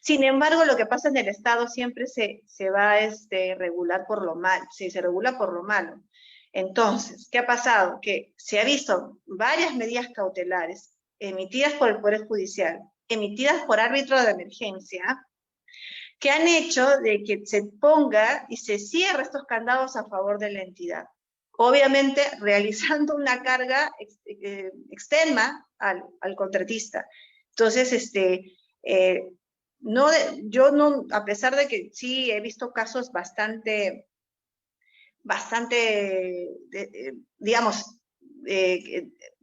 Sin embargo, lo que pasa en el Estado siempre se va a regular por lo malo, se regula por lo malo. Entonces, ¿qué ha pasado? Que se ha visto varias medidas cautelares emitidas por el Poder Judicial, emitidas por árbitro de emergencia, que han hecho de que se ponga y se cierre estos candados a favor de la entidad. Obviamente, realizando una carga externa al contratista. Entonces, yo no, a pesar de que sí he visto casos bastante, digamos,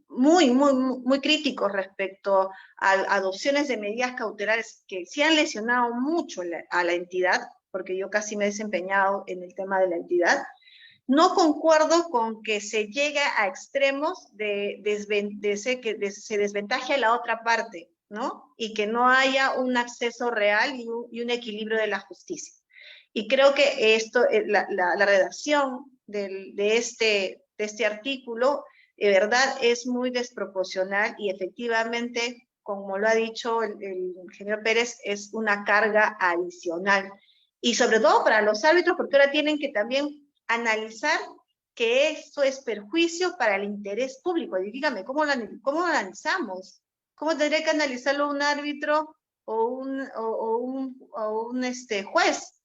muy críticos respecto a adopciones de medidas cautelares que sí han lesionado mucho a la entidad, porque yo casi me he desempeñado en el tema de la entidad. No concuerdo con que se llegue a extremos que se desventaje a la otra parte, ¿no? Y que no haya un acceso real y un equilibrio de la justicia. Y creo que esto, la redacción de este artículo, de verdad, es muy desproporcional y efectivamente, como lo ha dicho el ingeniero Pérez, es una carga adicional. Y sobre todo para los árbitros, porque ahora tienen que también analizar que esto es perjuicio para el interés público. Y dígame, ¿cómo lo analizamos? ¿Cómo tendría que analizarlo un árbitro o un juez?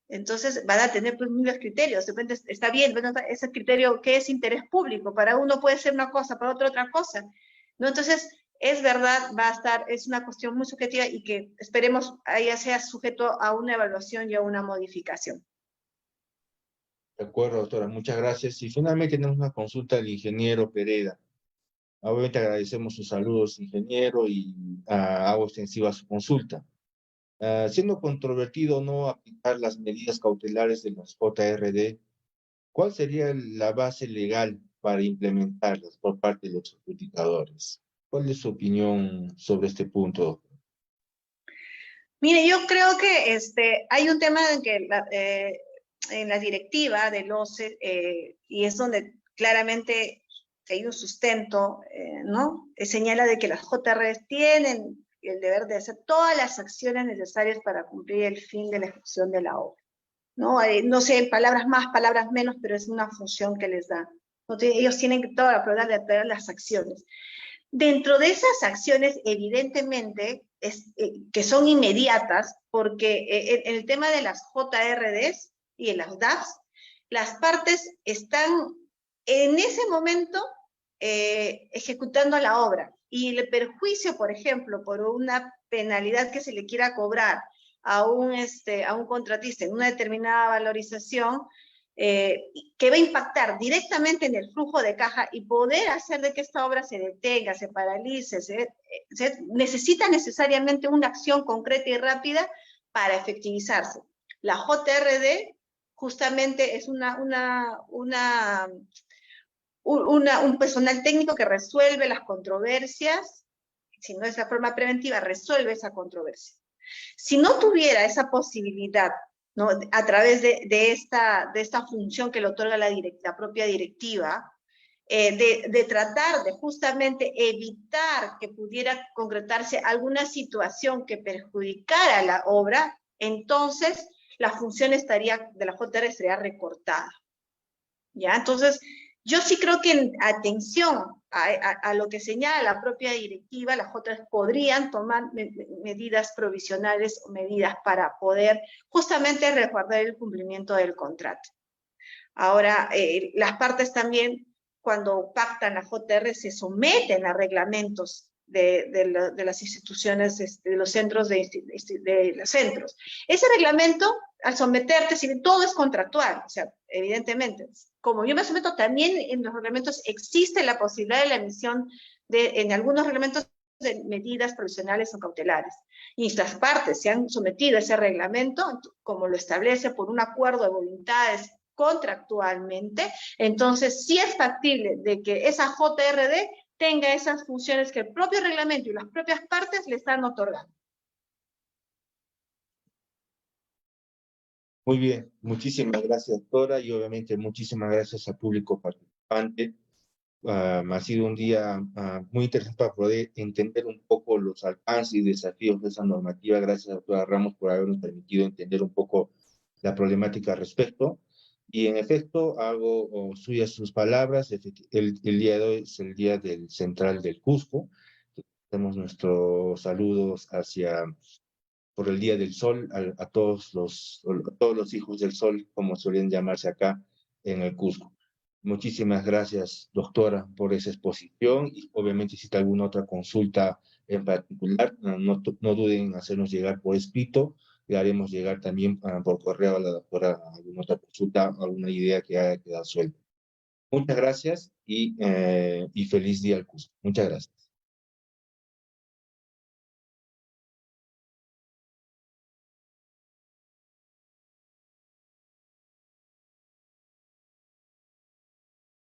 Entonces van a tener pues miles criterios. De repente está bien, bueno, ese criterio que es interés público, para uno puede ser una cosa, para otro otra cosa, ¿no? Entonces, es verdad, es una cuestión muy subjetiva y que esperemos ya sea sujeto a una evaluación y a una modificación. De acuerdo, doctora, muchas gracias. Y finalmente tenemos una consulta del ingeniero Pereda. Obviamente agradecemos sus saludos, ingeniero, y hago extensiva su consulta. Siendo controvertido no aplicar las medidas cautelares de los JRD, ¿cuál sería la base legal para implementarlas por parte de los adjudicadores? ¿Cuál es su opinión sobre este punto? Mire, yo creo que hay un tema en que en la directiva del OCE, y es donde claramente hay un sustento, ¿no? Señala de que las JRs tienen el deber de hacer todas las acciones necesarias para cumplir el fin de la ejecución de la obra, ¿no? No sé, palabras más, palabras menos, pero es una función que les da. ¿No? Ellos tienen que todas las acciones. Dentro de esas acciones, evidentemente, que son inmediatas, porque en el tema de las JRDs y en las DAFs, las partes están en ese momento ejecutando la obra. Y el perjuicio, por ejemplo, por una penalidad que se le quiera cobrar a un contratista en una determinada valorización, que va a impactar directamente en el flujo de caja y poder hacer de que esta obra se detenga, se paralice, necesita necesariamente una acción concreta y rápida para efectivizarse. La JRD justamente es un personal técnico que resuelve las controversias, si no es la forma preventiva, resuelve esa controversia. Si no tuviera esa posibilidad, ¿no? A través de esta función que le otorga la propia directiva, de tratar de justamente evitar que pudiera concretarse alguna situación que perjudicara la obra, entonces la función de la JR estaría recortada. ¿Ya? Entonces, yo sí creo que en atención a lo que señala la propia directiva, las JRs podrían tomar medidas provisionales o medidas para poder justamente resguardar el cumplimiento del contrato. Ahora, las partes también, cuando pactan la JR, se someten a reglamentos de las instituciones, de los centros de los centros. Ese reglamento, al someterte, si todo es contractual, o sea, evidentemente, como yo me someto, también en los reglamentos existe la posibilidad de la emisión en algunos reglamentos, de medidas provisionales o cautelares. Y las partes se han sometido a ese reglamento, como lo establece por un acuerdo de voluntades contractualmente, entonces sí es factible de que esa JRD tenga esas funciones que el propio reglamento y las propias partes le están otorgando. Muy bien, muchísimas gracias, doctora, y obviamente muchísimas gracias al público participante. Ha sido un día muy interesante para poder entender un poco los alcances y desafíos de esa normativa. Gracias, doctora Ramos, por habernos permitido entender un poco la problemática al respecto. Y en efecto, hago suyas sus palabras. El día de hoy es el día del Central del Cusco. Hacemos nuestros saludos por el Día del Sol a todos los hijos del sol, como suelen llamarse acá en el Cusco. Muchísimas gracias, doctora, por esa exposición, y obviamente si hay alguna otra consulta en particular, no duden en hacernos llegar por escrito. Le haremos llegar también por correo a la doctora alguna otra consulta, alguna idea que haya quedado suelta. Muchas gracias y feliz día al Cusco. Muchas gracias.